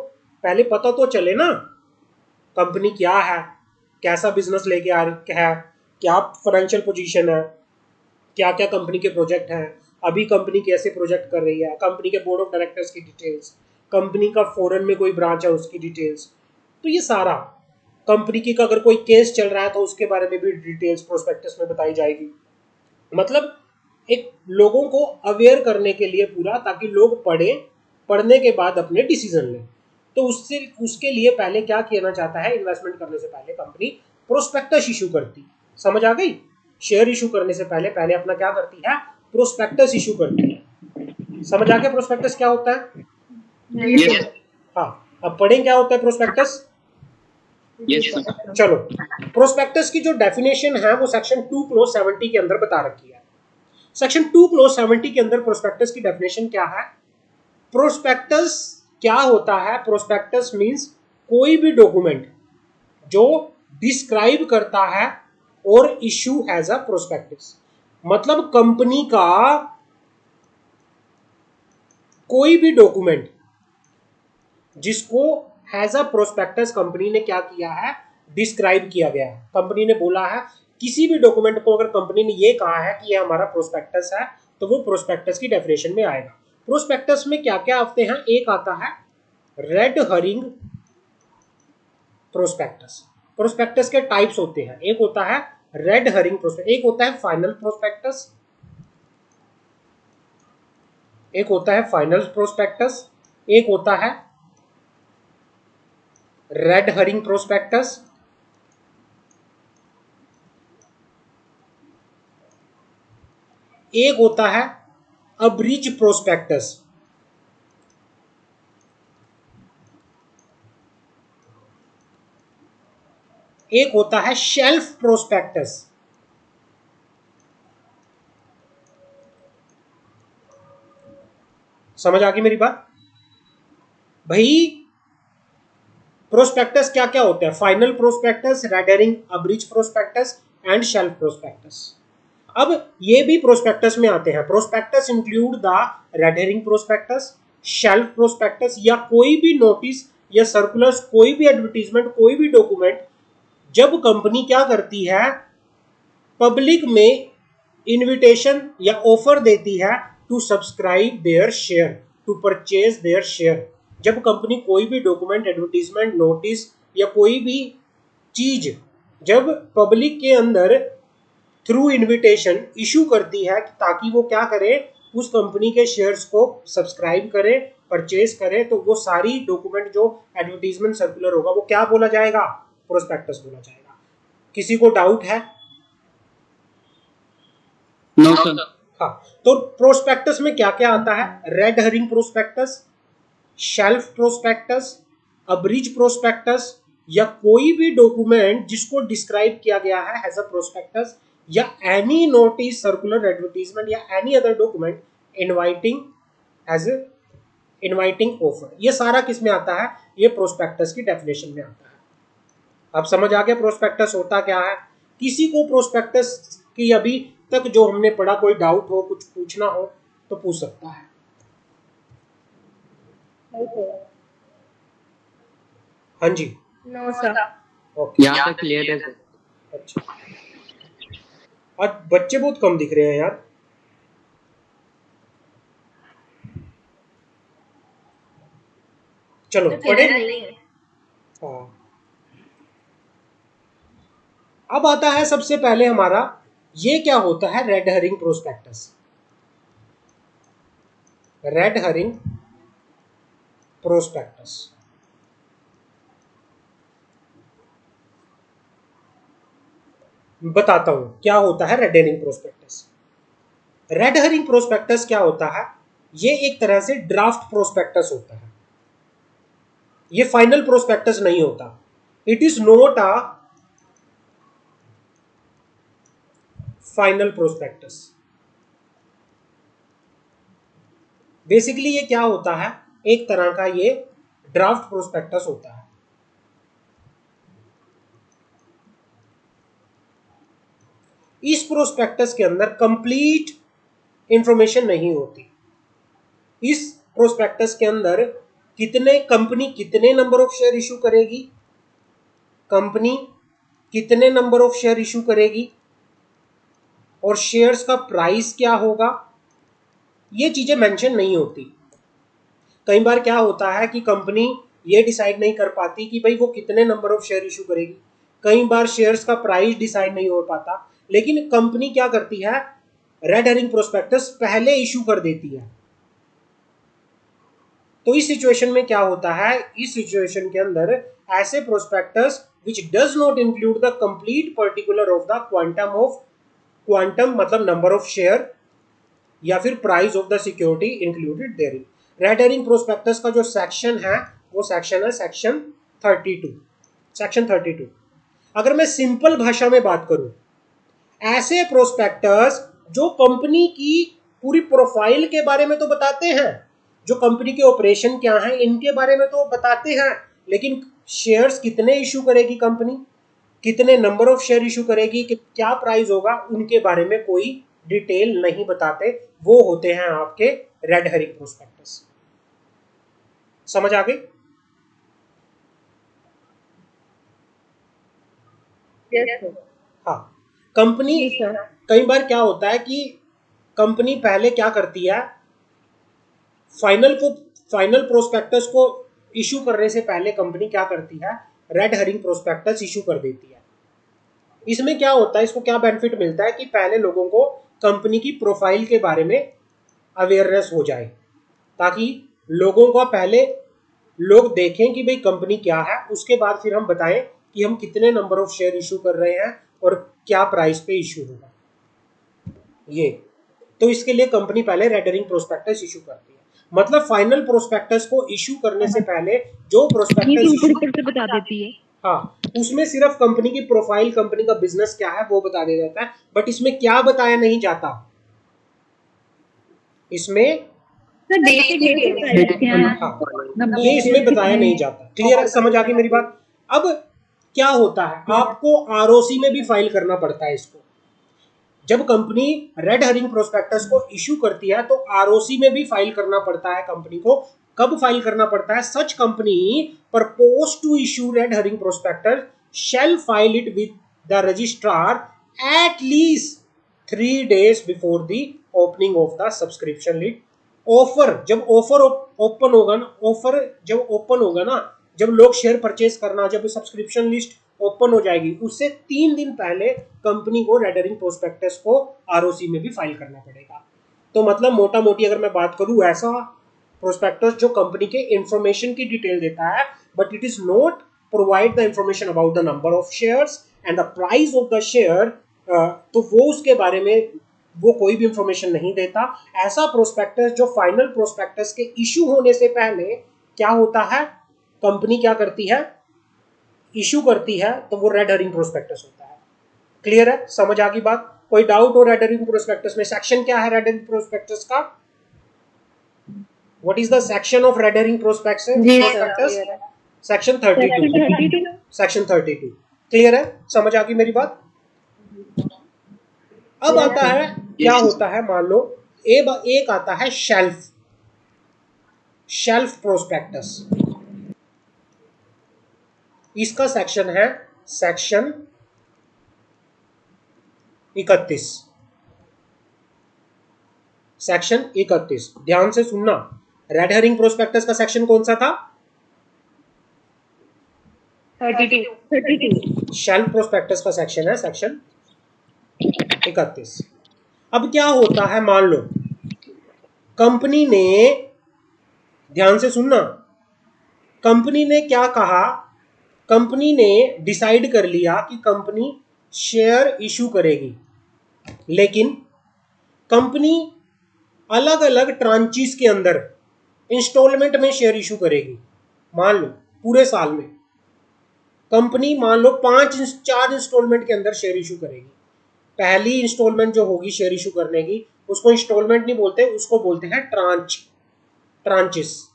पहले पता तो चले ना कंपनी क्या है, कैसा बिजनेस लेके आ रही है, क्या फाइनेंशियल पोजीशन है, क्या क्या कंपनी के प्रोजेक्ट हैं, अभी कंपनी कैसे प्रोजेक्ट कर रही है, कंपनी के बोर्ड ऑफ डायरेक्टर्स की डिटेल्स, कंपनी का फॉरेन में कोई ब्रांच है उसकी डिटेल्स। तो ये सारा कंपनी की का अगर कोई केस चल रहा है तो उसके बारे में भी डिटेल्स प्रोस्पेक्टस में बताई जाएगी। मतलब एक लोगों को अवेयर करने के लिए पूरा, ताकि लोग पढ़ने के बाद अपने डिसीजन लें। तो उसके लिए पहले क्या किया जाता है, इन्वेस्टमेंट करने से पहले कंपनी प्रोस्पेक्टस इशू करती, समझ आ गई, शेयर इशू करने से पहले पहले अपना क्या करती है, प्रोस्पेक्टस इशू करती है। समझ आ गया प्रोस्पेक्टस क्या होता है? Yes. हाँ, अब पढ़ें क्या होता है प्रोस्पेक्टस। Yes, sir. चलो, प्रोस्पेक्टस की जो डेफिनेशन है वो सेक्शन 2 क्लोज 70 के अंदर बता रखी है। सेक्शन 2 क्लोज 70 के अंदर प्रोस्पेक्टस की डेफिनेशन क्या है, प्रोस्पेक्टस क्या होता है, प्रोस्पेक्टस मींस कोई भी डॉक्यूमेंट जो डिस्क्राइब करता है और इशू एज अ प्रोस्पेक्टस, मतलब कंपनी का कोई भी डॉक्यूमेंट जिसको एज अ प्रोस्पेक्टस कंपनी ने क्या किया है, डिस्क्राइब किया गया है। कंपनी ने बोला है, किसी भी डॉक्यूमेंट को अगर कंपनी ने ये कहा है कि ये हमारा प्रोस्पेक्टस है तो वो प्रोस्पेक्टस की डेफिनेशन में आएगा। प्रोस्पेक्टस में क्या क्या आते हैं, एक आता है रेड हरिंग प्रोस्पेक्टस। प्रोस्पेक्टस के टाइप्स होते हैं, एक होता है रेड हरिंग प्रोस्पेक्टस, एक होता है फाइनल प्रोस्पेक्टस, एक होता है फाइनल प्रोस्पेक्टस, एक होता है रेड हरिंग प्रोस्पेक्टस, एक होता है अब्रिज प्रोस्पेक्टस, एक होता है शेल्फ प्रोस्पेक्टस। समझ आ गई मेरी बात भाई? प्रोस्पेक्टस क्या क्या होते हैं, final prospectus, red herring, abridge prospectus and shelf prospectus. अब ये भी प्रोस्पेक्टस में आते हैं। Prospectus include the red herring prospectus, shelf prospectus, या कोई भी नोटिस या सर्कुलर्स, कोई भी एडवर्टीजमेंट, कोई भी डॉक्यूमेंट जब कंपनी क्या करती है, पब्लिक में इनविटेशन या ऑफर देती है to subscribe their share, to purchase their share. जब कंपनी कोई भी डॉक्यूमेंट, एडवर्टीजमेंट, नोटिस या कोई भी चीज जब पब्लिक के अंदर थ्रू इनविटेशन इशू करती है ताकि वो क्या करे, उस कंपनी के शेयर्स को सब्सक्राइब करे, परचेज करे, तो वो सारी डॉक्यूमेंट जो एडवर्टीजमेंट सर्कुलर होगा वो क्या बोला जाएगा, प्रोस्पेक्टस बोला जाएगा। किसी को डाउट है? No, sir. हाँ, तो प्रोस्पेक्टस में क्या क्या आता है, red herring prospectus, shelf prospectus, abridge prospectus, या कोई भी डॉक्यूमेंट जिसको डिस्क्राइब किया गया है एज अ प्रोस्पेक्टस, या एनी नोटिस, सर्कुलर, एडवर्टीजमेंट या any other document inviting as a inviting offer. ये सारा किस में आता है, ये प्रोस्पेक्टस की डेफिनेशन में आता है। अब समझ आ गया प्रोस्पेक्टस होता क्या है? किसी को प्रोस्पेक्टस की अभी तक जो हमने पढ़ा कोई डाउट हो, कुछ पूछना हो? तो पूछ सकता है। हाँ जी, नो सर। ओके, यहाँ तक क्लियर है सर। अच्छा। आज बच्चे बहुत कम दिख रहे हैं यार। चलो तो पढ़े। क्लियर नहीं है। हाँ, अब आता है सबसे पहले हमारा, ये क्या होता है red herring prospectus. Red herring prospectus बताता हूं क्या होता है red herring prospectus. Red herring prospectus क्या होता है, ये एक तरह से ड्राफ्ट प्रोस्पेक्टस होता है, ये फाइनल प्रोस्पेक्टस नहीं होता। It is not a final prospectus. Basically ये क्या होता है, एक तरह का ये ड्राफ्ट प्रोस्पेक्टस होता है। इस प्रोस्पेक्टस के अंदर कंप्लीट इंफॉर्मेशन नहीं होती। इस प्रोस्पेक्टस के अंदर कंपनी कितने नंबर ऑफ शेयर इशू करेगी, कंपनी कितने नंबर ऑफ शेयर इशू करेगी, और शेयर्स का प्राइस क्या होगा, ये चीजें मेंशन नहीं होती। कई बार क्या होता है कि कंपनी ये डिसाइड नहीं कर पाती कि भाई वो कितने नंबर ऑफ शेयर इशू करेगी, कई बार शेयर्स का प्राइस डिसाइड नहीं हो पाता, लेकिन कंपनी क्या करती है, रेड हरिंग प्रोस्पेक्टस पहले इशू कर देती है। तो इस सिचुएशन में क्या होता है, इस सिचुएशन के अंदर ऐसे prospectus which does not include the complete particular of the quantum मतलब नंबर ऑफ शेयर या फिर price of the security included therein. Red herring prospectus का जो सेक्शन है वो सेक्शन है सेक्शन 32। सेक्शन 32 अगर मैं सिंपल भाषा में बात करूं, ऐसे प्रोस्पेक्टस जो कंपनी की पूरी प्रोफाइल के बारे में तो बताते हैं, जो कंपनी के ऑपरेशन क्या हैं इनके बारे में तो बताते हैं, लेकिन शेयर्स कितने इशू करेगी कंपनी, कितने नंबर ऑफ शेयर इशू करेगी, क्या प्राइस होगा, उनके बारे में कोई डिटेल नहीं बताते। वो होते हैं आपके रेड हरिंग प्रोस्पेक्टस। समझ आ गई? Yes sir. हाँ, कंपनी जी सर। कई बार क्या होता है कि कंपनी पहले क्या करती है, फाइनल प्रोस्पेक्टस को इशू करने से पहले कंपनी क्या करती है, रेड हरिंग प्रोस्पेक्टस इशू कर देती है। इसमें क्या होता है, इसको क्या बेनिफिट मिलता है कि पहले लोगों को कंपनी की प्रोफाइल के बारे में अवेयरनेस हो जाए, ताकि लोगों का पहले लोग देखें कि भाई कंपनी क्या है, उसके बाद फिर हम बताएं कि हम कितने नंबर ऑफ शेयर इशू कर रहे हैं और क्या प्राइस पे इशू होगा। ये तो इसके लिए कंपनी पहले रेड हरिंग प्रोस्पेक्टस इशू करती है। मतलब फाइनल प्रोस्पेक्टस को इशू करने से पहले जो ये प्रोस्पेक्टस तो इशू, ऊपर से बता देती है। हाँ, उसमें सिर्फ कंपनी की प्रोफाइल, कंपनी का बिजनेस क्या है वो बता दिया जाता है, बट इसमें क्या बताया नहीं जाता, इसमें सर बेसिक प्राइस क्या है, हाँ, नंबर ये ऑफ इसमें शेयर बताया कितने नहीं हैं। जाता। क्लियर है? समझ आ गई मेरी बात? अब क्या होता है, आपको आरओसी में भी फाइल करना पड़ता है इसको। जब कंपनी रेड हरिंग प्रोस्पेक्टस को इशू करती है तो आरओसी में भी फाइल करना पड़ता है कंपनी को। कब फाइल करना पड़ता है, such company propose to issue red herring prospectus shall file it with the registrar at least 3 days before the opening of the subscription lead. Offer जब ओपन होगा ना, ऑफर जब ओपन होगा ना, जब लोग शेयर परचेज करना, जब सब्सक्रिप्शन लिस्ट ओपन हो जाएगी, उससे 3 दिन पहले कंपनी को रेड हरिंग प्रोस्पेक्टस को आरओसी में भी फाइल करना पड़ेगा। तो मतलब मोटा मोटी अगर मैं बात करूं, ऐसा प्रोस्पेक्टस जो कंपनी के इंफॉर्मेशन की डिटेल देता है, but it is not provide the information about the number of shares and the price of the share, तो वो उसके बारे में वो कोई भी इंफॉर्मेशन नहीं देता। ऐसा प्रोस्पेक्टस जो फाइनल प्रोस्पेक्टस के इशू होने से पहले क्या होता है, कंपनी क्या करती है, इशू करती है, तो वो रेड हरिंग प्रोस्पेक्टस होता है। क्लियर है? समझ आ गई बात? कोई डाउट हो रेड हरिंग प्रोस्पेक्टस में? सेक्शन क्या है रेड हरिंग प्रोस्पेक्टस का? What is the section of red herring prospectus? Section 32। Section 32। Clear है? समझ आ गई मेरी बात? अब आता है क्या होता है, मान लो एक आता है शेल्फ प्रोस्पेक्टस। इसका सेक्शन है सेक्शन 31। सेक्शन 31 ध्यान से सुनना। रेड हेरिंग प्रोस्पेक्टस का सेक्शन कौन सा था? 32। शेल्फ प्रोस्पेक्टस का सेक्शन है सेक्शन 31। अब क्या होता है, मान लो कंपनी ने, ध्यान से सुनना, कंपनी ने क्या कहा, कंपनी ने डिसाइड कर लिया कि कंपनी शेयर इशू करेगी, लेकिन कंपनी अलग अलग ट्रांचीज के अंदर इंस्टॉलमेंट में शेयर इशू करेगी। मान लो पूरे साल में कंपनी मान लो 4 इंस्टॉलमेंट के अंदर शेयर इशू करेगी। पहली इंस्टॉलमेंट जो होगी शेयर इशू करने की, उसको इंस्टॉलमेंट नहीं बोलते, उसको बोलते हैं ट्रांचेस।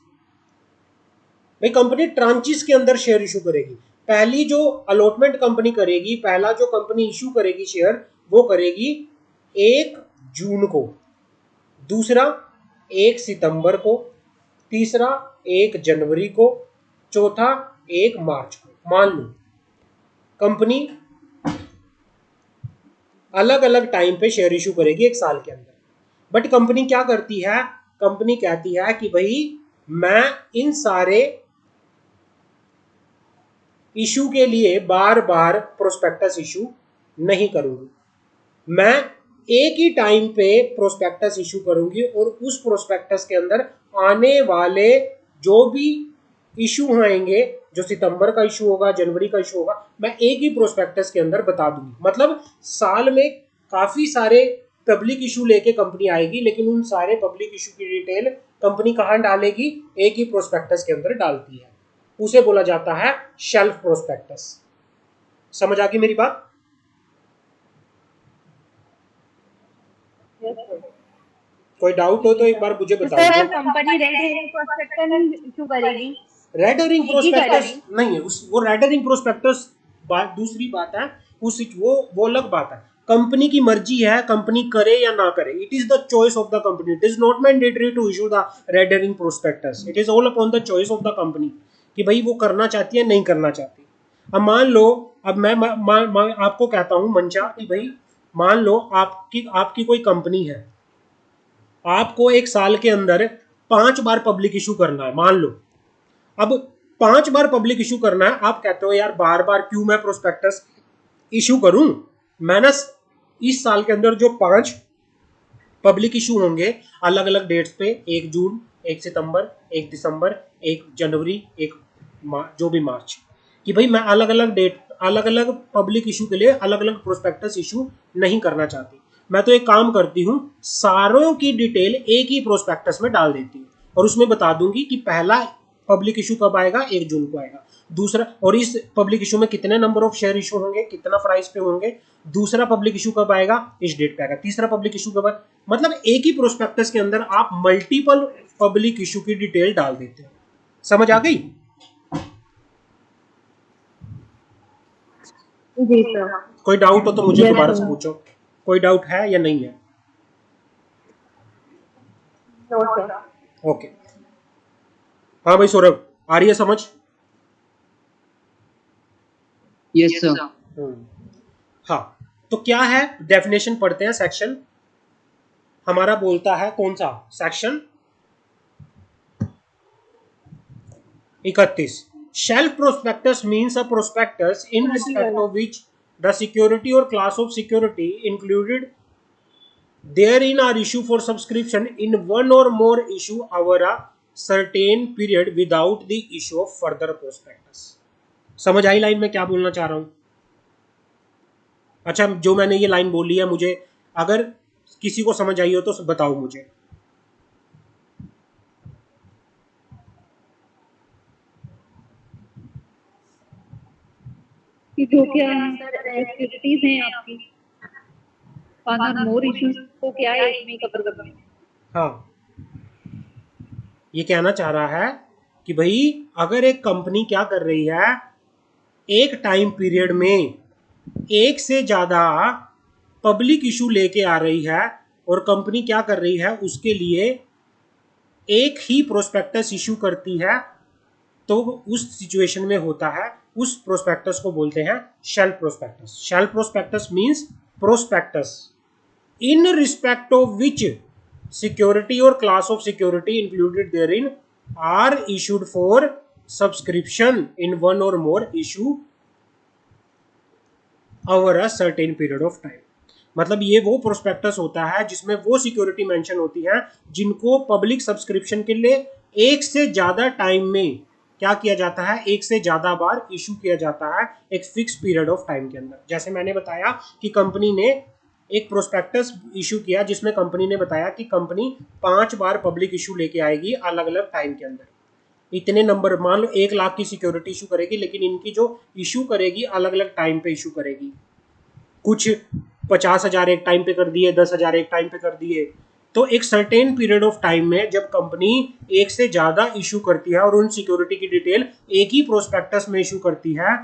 भाई कंपनी ट्रांचेस के अंदर शेयर इशू करेगी। पहली जो अलॉटमेंट कंपनी करेगी, पहला जो कंपनी इशू करेगी शेयर, वो करेगी 1 जून को, दूसरा 1 सितंबर को, तीसरा 1 जनवरी को, चौथा 1 मार्च को। मान लो कंपनी अलग अलग टाइम पे शेयर इशू करेगी एक साल के अंदर। बट कंपनी क्या करती है, कंपनी कहती है कि भाई मैं इन सारे इशू के लिए बार बार प्रोस्पेक्टस इशू नहीं करूंगी, मैं एक ही टाइम पे प्रोस्पेक्टस इशू करूंगी और उस प्रोस्पेक्टस के अंदर आने वाले जो भी इशू आएंगे, जो सितंबर का इशू होगा, जनवरी का इशू होगा, मैं एक ही प्रोस्पेक्टस के अंदर बता दूंगी। मतलब साल में काफी सारे पब्लिक इशू लेके कंपनी आएगी, लेकिन उन सारे पब्लिक इशू की डिटेल कंपनी कहाँ डालेगी? एक ही प्रोस्पेक्टस के अंदर डालती है। उसे बोला जाता है शेल्फ प्रोस्पेक्टस। समझ आ गई मेरी बात? कोई डाउट हो तो एक बार मुझे बता दो। Company red herring prospectus issue करेगी। रेड हेरिंग प्रोस्पेक्टस नहीं है वो रेड हेरिंग प्रोस्पेक्टस दूसरी बात है, वो अलग बात है। कंपनी की मर्जी है, कंपनी करे या ना करे। It is the choice of the company. It is not mandatory to issue the red herring prospectus. It is all upon the choice of the company कि भाई वो करना चाहती है नहीं करना चाहती। अब मान लो, अब मैं आपको कहता हूं मंशा कि भाई मान लो आपकी कोई कंपनी है, आपको एक साल के अंदर 5 बार पब्लिक इशू करना है, मान लो। अब 5 बार पब्लिक इशू करना है, आप कहते हो यार बार बार क्यों मैं प्रोस्पेक्टस इशू करूं, मैं ना इस साल के अंदर जो 5 पब्लिक इशू होंगे अलग अलग डेट्स पे, 1 जून, 1 सितंबर, 1 दिसंबर, 1 जनवरी, 1 जो भी मार्च, कि भाई मैं अलग अलग डेट, अलग अलग पब्लिक इशू के लिए अलग अलग प्रोस्पेक्टस इशू नहीं करना चाहती। मैं तो एक काम करती हूँ, सारों की डिटेल एक ही प्रोस्पेक्टस में डाल देती हूँ और उसमें बता दूंगी कि पहला पब्लिक इशू कब आएगा, 1 जून को आएगा, दूसरा, और इस पब्लिक इशू में कितने नंबर ऑफ शेयर इशू होंगे, कितना प्राइस पे होंगे, दूसरा पब्लिक इशू कब आएगा, इस डेट पे आएगा, तीसरा पब्लिक इशू कब आएगा। मतलब एक ही प्रोस्पेक्टस के अंदर आप मल्टीपल पब्लिक इशू की डिटेल डाल देते हो। समझ आ गई? जी सर। कोई डाउट हो तो मुझे दोबारा से पूछो। कोई डाउट है या नहीं है? ओके। हाँ भाई सौरभ, आ रही है समझ? Yes sir. हाँ, तो क्या है, डेफिनेशन पढ़ते हैं। सेक्शन हमारा बोलता है कौन सा? Section 31। Shelf prospectus means a prospectus in respect of which the security और class of security included therein are issue for subscription in one or more issue over a certain period without the issue of further prospectus। समझ आई line में क्या बोलना चाह रहा हूं? अच्छा, जो मैंने ये लाइन बोली है, मुझे अगर किसी को समझ आई हो तो बताओ मुझे। कि जो क्या एक्टिविटीज हैं आपकी, और मोर इश्यूज को क्या है इसमें कवर करना है। हाँ, ये कहना चाह रहा है कि भाई अगर एक कंपनी क्या कर रही है, एक टाइम पीरियड में एक से ज्यादा पब्लिक इशू लेके आ रही है, और कंपनी क्या कर रही है, उसके लिए एक ही प्रोस्पेक्टस इशू करती है, तो उस सिचुएशन में होता है, उस प्रोस्पेक्टस को बोलते हैं shelf prospectus. Shelf prospectus means prospectus in respect of which security और class of security included therein are issued for subscription in one और more issue over a certain period of time. मतलब ये वो prospectus होता है जिसमें वो security mention होती है जिनको पब्लिक सब्सक्रिप्शन के लिए एक से ज्यादा टाइम में क्या किया जाता है, एक से ज्यादा बार इशू किया जाता है एक फिक्स पीरियड ऑफ टाइम के अंदर। जैसे मैंने बताया कि कंपनी ने एक प्रोस्पेक्टस इशू किया जिसमें कंपनी ने बताया कि कंपनी 5 बार पब्लिक इशू लेके आएगी अलग अलग टाइम के अंदर, इतने नंबर, मान लो 1 लाख की सिक्योरिटी इशू करेगी, लेकिन इनकी जो इशू करेगी अलग अलग टाइम पे इशू करेगी। कुछ 50,000 एक टाइम पे कर दिए, 10,000 एक टाइम पे कर दिए। तो एक सर्टेन पीरियड ऑफ टाइम में जब कंपनी एक से ज्यादा इशू करती है और उन सिक्योरिटी की डिटेल एक ही प्रोस्पेक्टस में इशू करती है,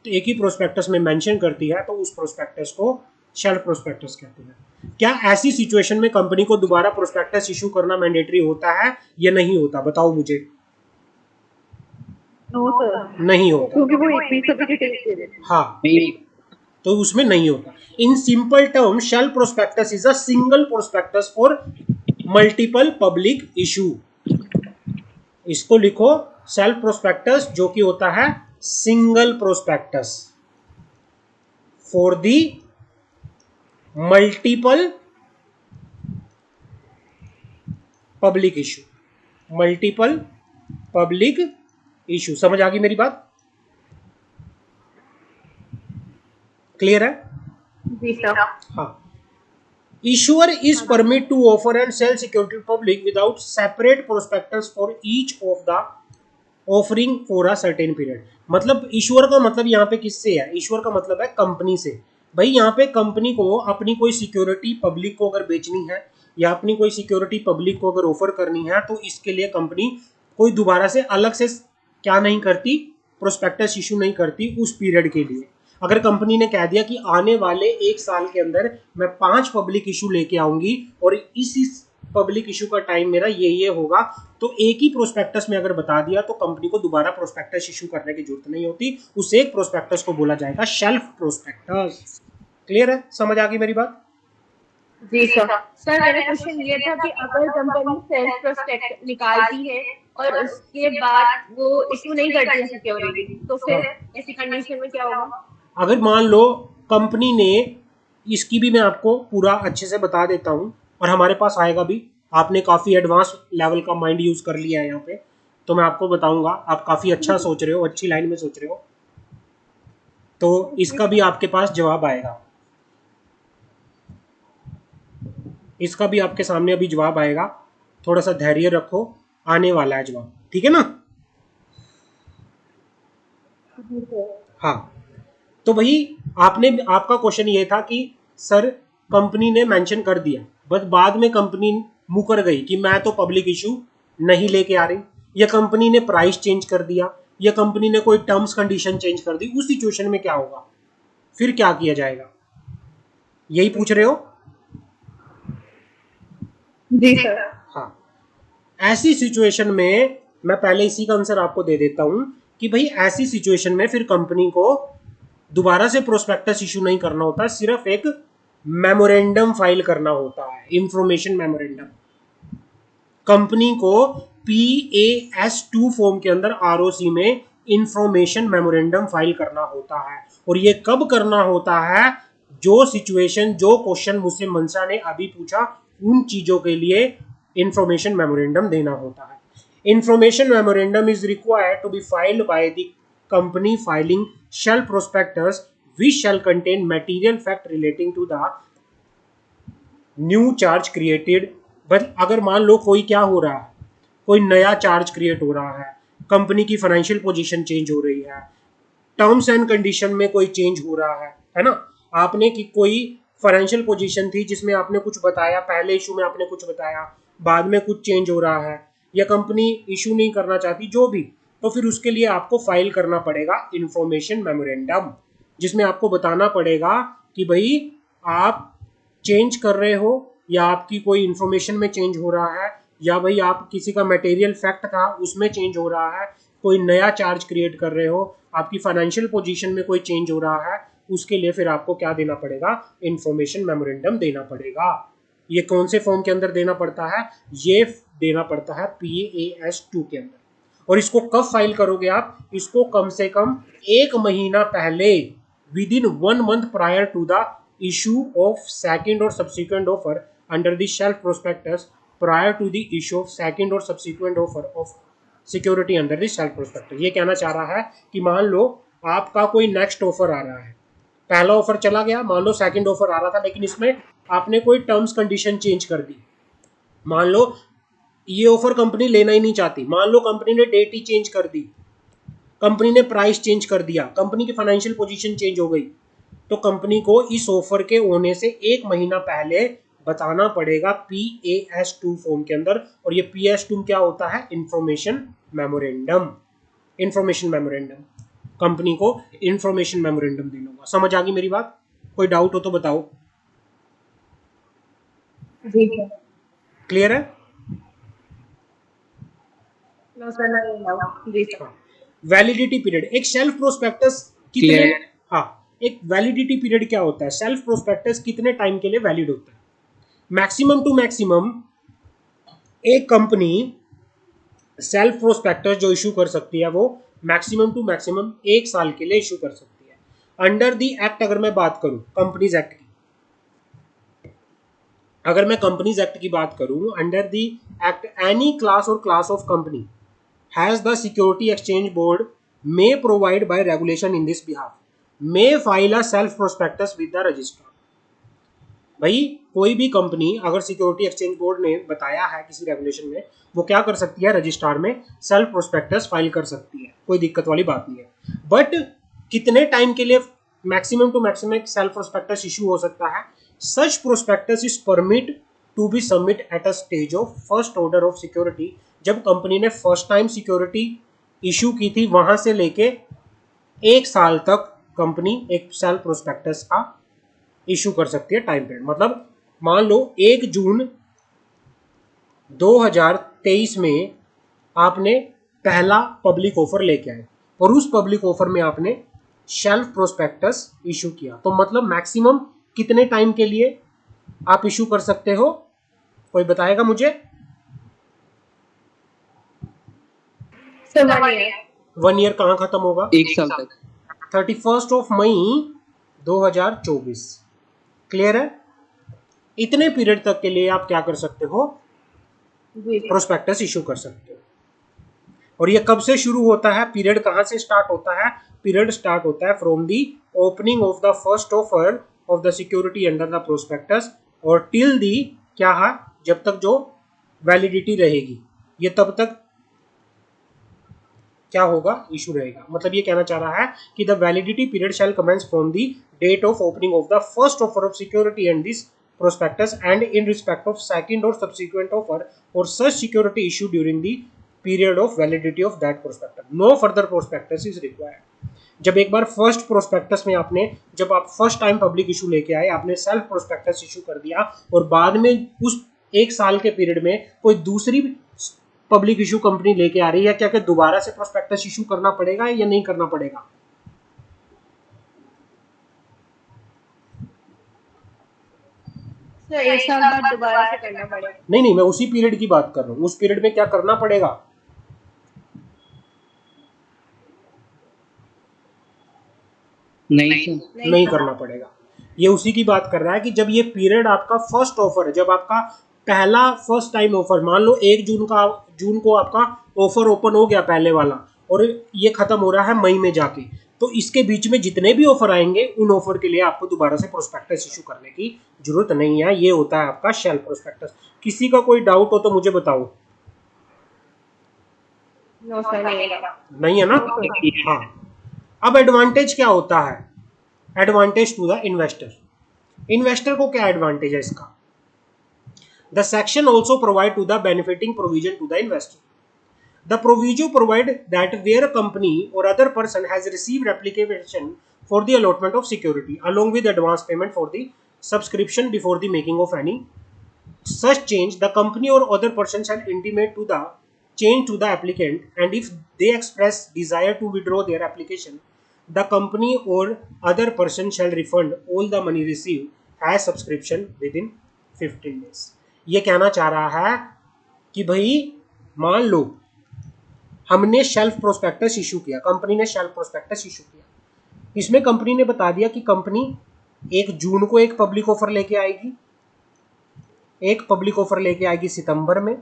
तो एक ही प्रोस्पेक्टस में मेंशन करती है, तो उस प्रोस्पेक्टस को शेल्फ प्रोस्पेक्टस कहते हैं। क्या ऐसी सिचुएशन में कंपनी को दोबारा प्रोस्पेक्टस इशू करना मैंडेटरी होता है या नहीं होता, बताओ मुझे। नो सर, नहीं होता, क्योंकि वो एक भी सभी डिटेल्स दे देते हैं। हाँ, तो उसमें नहीं होता। In simple term shelf prospectus is a single prospectus for multiple public issue. इसको लिखो सेल्फ प्रोस्पेक्टस, जो कि होता है single prospectus for the multiple public issue. Multiple public issue, समझ आ गई मेरी बात? क्लियर है? जी सर। हाँ। Issuer is permitted to offer and sell security to public without separate prospectus for each of the offering for a certain period। मतलब ईश्वर का मतलब यहाँ पे किससे है? ईश्वर का मतलब है कंपनी से। भाई यहाँ पे कंपनी को अपनी कोई सिक्योरिटी पब्लिक को अगर बेचनी है या अपनी कोई सिक्योरिटी पब्लिक को अगर ऑफर करनी है, तो इसके लिए कंपनी कोई दोबारा से अलग से क्या नहीं करती, प्रोस्पेक्टस इशू नहीं करती उस पीरियड के लिए। अगर कंपनी ने कह दिया कि आने वाले 1 साल के अंदर मैं 5 पब्लिक इशू लेके आऊंगी और इस पब्लिक इशू का टाइम मेरा ये होगा, तो एक ही प्रोस्पेक्टस में अगर बता दिया तो कंपनी को दोबारा प्रोस्पेक्टस इशू करने की जरूरत नहीं होती। उस एक प्रोस्पेक्टस को बोला जाएगा शेल्फ प्रोस्पेक्टस। क्लियर है? समझ आ गई मेरी बात? जी सर। सर मेरा क्वेश्चन ये था कि अगर कंपनी सेल्फ प्रोस्पेक्ट निकालती है और उसके बाद वो इशू नहीं करती है सिक्योरिटी, तो फिर ऐसी कंडीशन में क्या होगा? अगर मान लो कंपनी ने, इसकी भी मैं आपको पूरा अच्छे से बता देता हूँ और हमारे पास आएगा भी, आपने काफ़ी एडवांस लेवल का माइंड यूज़ कर लिया है यहाँ पे, तो मैं आपको बताऊंगा। आप काफ़ी अच्छा सोच रहे हो, अच्छी लाइन में सोच रहे हो, तो इसका भी आपके पास जवाब आएगा। इसका भी आपके सामने अभी जवाब आएगा, थोड़ा सा धैर्य रखो, आने वाला है जवाब, ठीक है ना? हाँ, तो भाई आपका क्वेश्चन ये था कि सर कंपनी ने मेंशन कर दिया, बस बाद में कंपनी मुकर गई कि मैं तो पब्लिक इशू नहीं लेके आ रही, या कंपनी ने प्राइस चेंज कर दिया, या कंपनी ने कोई टर्म्स कंडीशन चेंज कर दी, उस सिचुएशन में क्या होगा, फिर क्या किया जाएगा, यही पूछ रहे हो? जी सर। हाँ, ऐसी सिचुएशन में मैं पहले इसी का आंसर आपको दे देता हूं कि भाई ऐसी सिचुएशन में फिर कंपनी को दोबारा से प्रोस्पेक्टस इशू नहीं करना होता, सिर्फ एक मेमोरेंडम फाइल करना होता है, इंफॉर्मेशन मेमोरेंडम। कंपनी को PAS2 फॉर्म के अंदर ROC में इंफॉर्मेशन मेमोरेंडम फाइल करना होता है। और ये कब करना होता है? जो सिचुएशन, जो क्वेश्चन मुझसे मनसा ने अभी पूछा, उन चीजों के लिए इंफॉर्मेशन मेमोरेंडम देना होता है। Information memorandum is required to be filed by the company filing shelf prospectus which shall contain material fact relating to the new charge created। But अगर मान लो कोई क्या हो रहा है, कोई नया चार्ज क्रिएट हो रहा है, कंपनी की फाइनेंशियल पोजीशन चेंज हो रही है, टर्म्स एंड कंडीशन में कोई चेंज हो रहा है ना? आपने की कोई फाइनेंशियल पोजीशन थी जिसमें आपने कुछ बताया, पहले इशू में आपने कुछ बताया, बाद में कुछ चेंज हो रहा है, या कंपनी इशू नहीं करना चाहती, जो भी, तो फिर उसके लिए आपको फाइल करना पड़ेगा इंफॉर्मेशन मेमोरेंडम, जिसमें आपको बताना पड़ेगा कि भाई आप चेंज कर रहे हो या आपकी कोई इंफॉर्मेशन में चेंज हो रहा है, या भाई आप किसी का मटेरियल फैक्ट था उसमें चेंज हो रहा है, कोई नया चार्ज क्रिएट कर रहे हो, आपकी फाइनेंशियल पोजीशन में कोई चेंज हो रहा है, उसके लिए फिर आपको क्या देना पड़ेगा, इंफॉर्मेशन मेमोरेंडम देना पड़ेगा। ये कौन से फॉर्म के अंदर देना पड़ता है, ये देना पड़ता है PAS2 के अंदर। और इसको कब फाइल करोगे आप, इसको कम से कम 1 महीना पहले, within 1 month prior to the issue of second और subsequent offer under the shelf prospectus, prior to the issue of second और subsequent offer of security under the shelf prospectus. ये कहना चाह रहा है कि मान लो आपका कोई नेक्स्ट ऑफर आ रहा है, पहला ऑफर चला गया, मान लो सेकंड ऑफर आ रहा था, लेकिन इसमें आपने कोई टर्म्स कंडीशन चेंज कर दी। मान लो ये ऑफर कंपनी लेना ही नहीं चाहती, मान लो कंपनी ने डेट ही चेंज कर दी, कंपनी ने प्राइस चेंज कर दिया, कंपनी की फाइनेंशियल पोजीशन चेंज हो गई, तो कंपनी को इस ऑफर के होने से 1 महीना पहले बताना पड़ेगा PAS2 फॉर्म के अंदर। और ये PAS2 क्या होता है, information memorandum. Information memorandum, company को इंफॉर्मेशन मेमोरेंडम देना होगा। समझ आ गई मेरी बात, कोई डाउट हो तो बताओ। जी क्लियर है? नो सर, नहीं जी सर। वैलिडिटी पीरियड, एक सेल्फ प्रोस्पेक्टस कितने, हाँ एक वैलिडिटी पीरियड क्या होता है, सेल्फ प्रोस्पेक्टस कितने टाइम के लिए वैलिड होता है। मैक्सिमम टू मैक्सिमम एक कंपनी सेल्फ प्रोस्पेक्टस जो इशू कर सकती है वो मैक्सिमम टू मैक्सिमम 1 साल के लिए इशू कर सकती है। अंडर दी एक्ट अगर मैं बात करूं, कंपनीज एक्ट की, अगर मैं कंपनीज एक्ट की बात करूं, under the act any class और class of company has the Security Exchange Board may provide by regulation in this behalf, may file a self prospectus with the registrar। भाई कोई भी कंपनी अगर security exchange board ने बताया है किसी regulation में, वो क्या कर सकती है, रजिस्ट्रार में सेल्फ प्रोस्पेक्टस फाइल कर सकती है, कोई दिक्कत वाली बात नहीं है। बट कितने टाइम के लिए maximum to maximum self prospectus issue हो सकता है, such prospectus is permit to be submit at a stage of first order of security. जब कंपनी ने फर्स्ट टाइम सिक्योरिटी इशू की थी वहां से लेके 1 साल तक कंपनी एक सेल्फ प्रोस्पेक्टस का इशू कर सकती है टाइम पीरियड। मतलब मान लो 1 जून 2023 में आपने पहला पब्लिक ऑफर लेके आए और उस पब्लिक ऑफर में आपने सेल्फ प्रोस्पेक्टस इशू किया, तो मतलब मैक्सिमम कितने टाइम के लिए आप इशू कर सकते हो, कोई बताएगा मुझे? 1 ईयर कहाँ खत्म होगा, 1 साल तक, 31 मई 2024। क्लियर है? इतने पीरियड तक के लिए आप क्या कर सकते हो, प्रोस्पेक्टस इशू कर सकते हो। और ये कब से शुरू होता है, पीरियड कहाँ से स्टार्ट होता है, पीरियड स्टार्ट होता है from the opening of the first offer of the security under the prospectus और टिल दी क्या है, जब तक जो वैलिडिटी रहेगी, ये तब तक क्या होगा, इशू रहेगा। मतलब ये कहना चाह रहा है कि the validity period shall commence from the date of opening of the first offer of security and this prospectus and in respect of second or subsequent offer or such security issued during the period of validity of that prospectus. No further prospectus is required. जब एक बार first prospectus में आपने, जब आप first time public issue लेके आए, आपने self prospectus issue कर दिया और बाद में उस 1 साल के पीरियड में कोई दूसरी पब्लिक इशू कंपनी लेके आ रही है, क्या दोबारा से प्रोस्पेक्टस इशू करना पड़ेगा या नहीं करना पड़ेगा? सर 1 साल बाद दोबारा से करना पड़ेगा? नहीं, मैं उसी पीरियड की बात कर रहा हूँ, उस पीरियड में क्या करना पड़ेगा? नहीं करना पड़ेगा। ये उसी की बात कर रहा है कि जब ये पीरियड आपका फर्स्ट ऑफर है, जब आपका पहला फर्स्ट टाइम ऑफर, मान लो 1 जून को आपका ऑफर ओपन हो गया पहले वाला और ये खत्म हो रहा है मई में जाके, तो इसके बीच में जितने भी ऑफर आएंगे उन ऑफर के लिए आपको दोबारा से प्रोस्पेक्टस इशू करने की जरूरत नहीं है। ये होता है आपका शेल्फ प्रोस्पेक्टस। किसी का कोई डाउट हो तो मुझे बताओ। नो सर, नहीं है ना? हाँ, अब एडवांटेज क्या होता है, advantage to the investor. Investor को क्या एडवांटेज है इसका? The section also provide to the benefiting provision to the investor. The proviso provide that where a company or other person has received application for the allotment of security along with advance payment for the subscription before the making of any such change, the company or other person shall intimate to the change to the applicant, and if they express desire to withdraw their application, the company or other person shall refund all the money received as subscription within 15 days. ये कहना चाह रहा है कि भाई मान लो हमने shelf prospectus issue किया, कंपनी ने शेल्फ प्रोस्पेक्टस इशू किया, इसमें कंपनी ने बता दिया कि कंपनी 1 जून को एक पब्लिक ऑफर लेके आएगी, एक पब्लिक ऑफर लेके आएगी सितंबर में,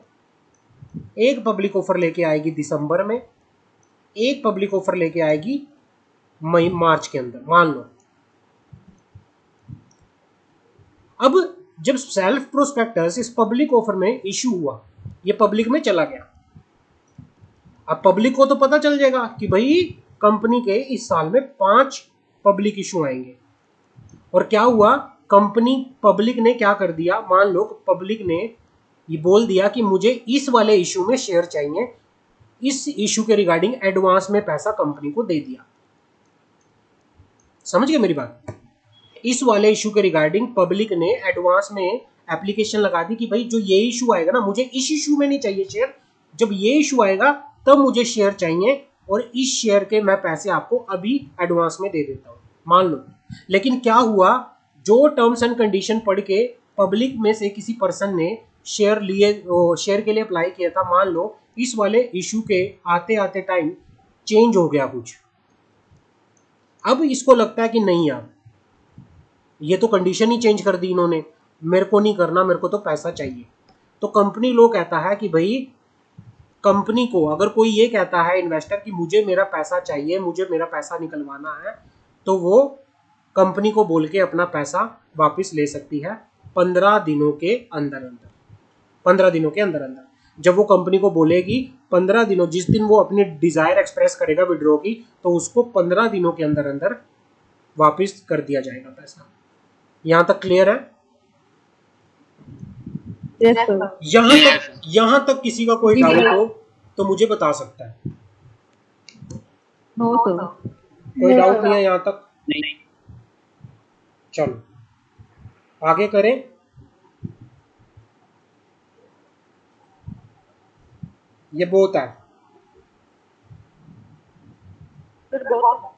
एक पब्लिक ऑफर लेके आएगी दिसंबर में, एक पब्लिक ऑफर लेके आएगी मई मार्च के अंदर, मान लो। अब जब सेल्फ प्रोस्पेक्टस इस पब्लिक ऑफर में इशू हुआ, ये पब्लिक में चला गया, अब पब्लिक को तो पता चल जाएगा कि भाई कंपनी के इस साल में 5 पब्लिक इशू आएंगे। और क्या हुआ, कंपनी पब्लिक ने क्या कर दिया, मान लो पब्लिक ने ये बोल दिया कि मुझे इस वाले इशू में शेयर चाहिए, इस इशू के रिगार्डिंग एडवांस में पैसा कंपनी को दे दिया। समझ गए मेरी बात? इस वाले इशू के रिगार्डिंग पब्लिक ने एडवांस में एप्लीकेशन लगा दी कि भाई जो ये इशू आएगा ना, मुझे इस इशू में नहीं चाहिए शेयर, जब ये इशू आएगा तब मुझे शेयर चाहिए, और इस शेयर के मैं पैसे आपको अभी एडवांस में दे देता हूं, मान लो। लेकिन क्या हुआ, जो टर्म्स एंड कंडीशन पढ़ के पब्लिक में से किसी पर्सन ने शेयर लिए, शेयर के लिए अप्लाई किया था, मान लो इस वाले इशू के आते आते टाइम चेंज हो गया कुछ, अब इसको लगता है कि नहीं यार ये तो कंडीशन ही चेंज कर दी इन्होंने, मेरे को नहीं करना, मेरे को तो पैसा चाहिए। तो कंपनी लो कहता है कि भाई कंपनी को अगर कोई ये कहता है इन्वेस्टर कि मुझे मेरा पैसा चाहिए, मुझे मेरा पैसा निकलवाना है, तो वो कंपनी को बोल के अपना पैसा वापस ले सकती है 15 दिनों के अंदर अंदर। 15 दिनों के अंदर अंदर जब वो कंपनी को बोलेगी, 15 दिनों, जिस दिन वो अपनी डिजायर एक्सप्रेस करेगा विड्रॉ की, तो उसको 15 दिनों के अंदर अंदर वापस कर दिया जाएगा पैसा। यहां तक क्लियर है? Yes sir. यहां तक किसी का कोई डाउट हो तो मुझे बता सकता है। No sir. कोई डाउट नहीं है यहां तक? नहीं। चलो आगे करें। ये बहुत है। सर बहुत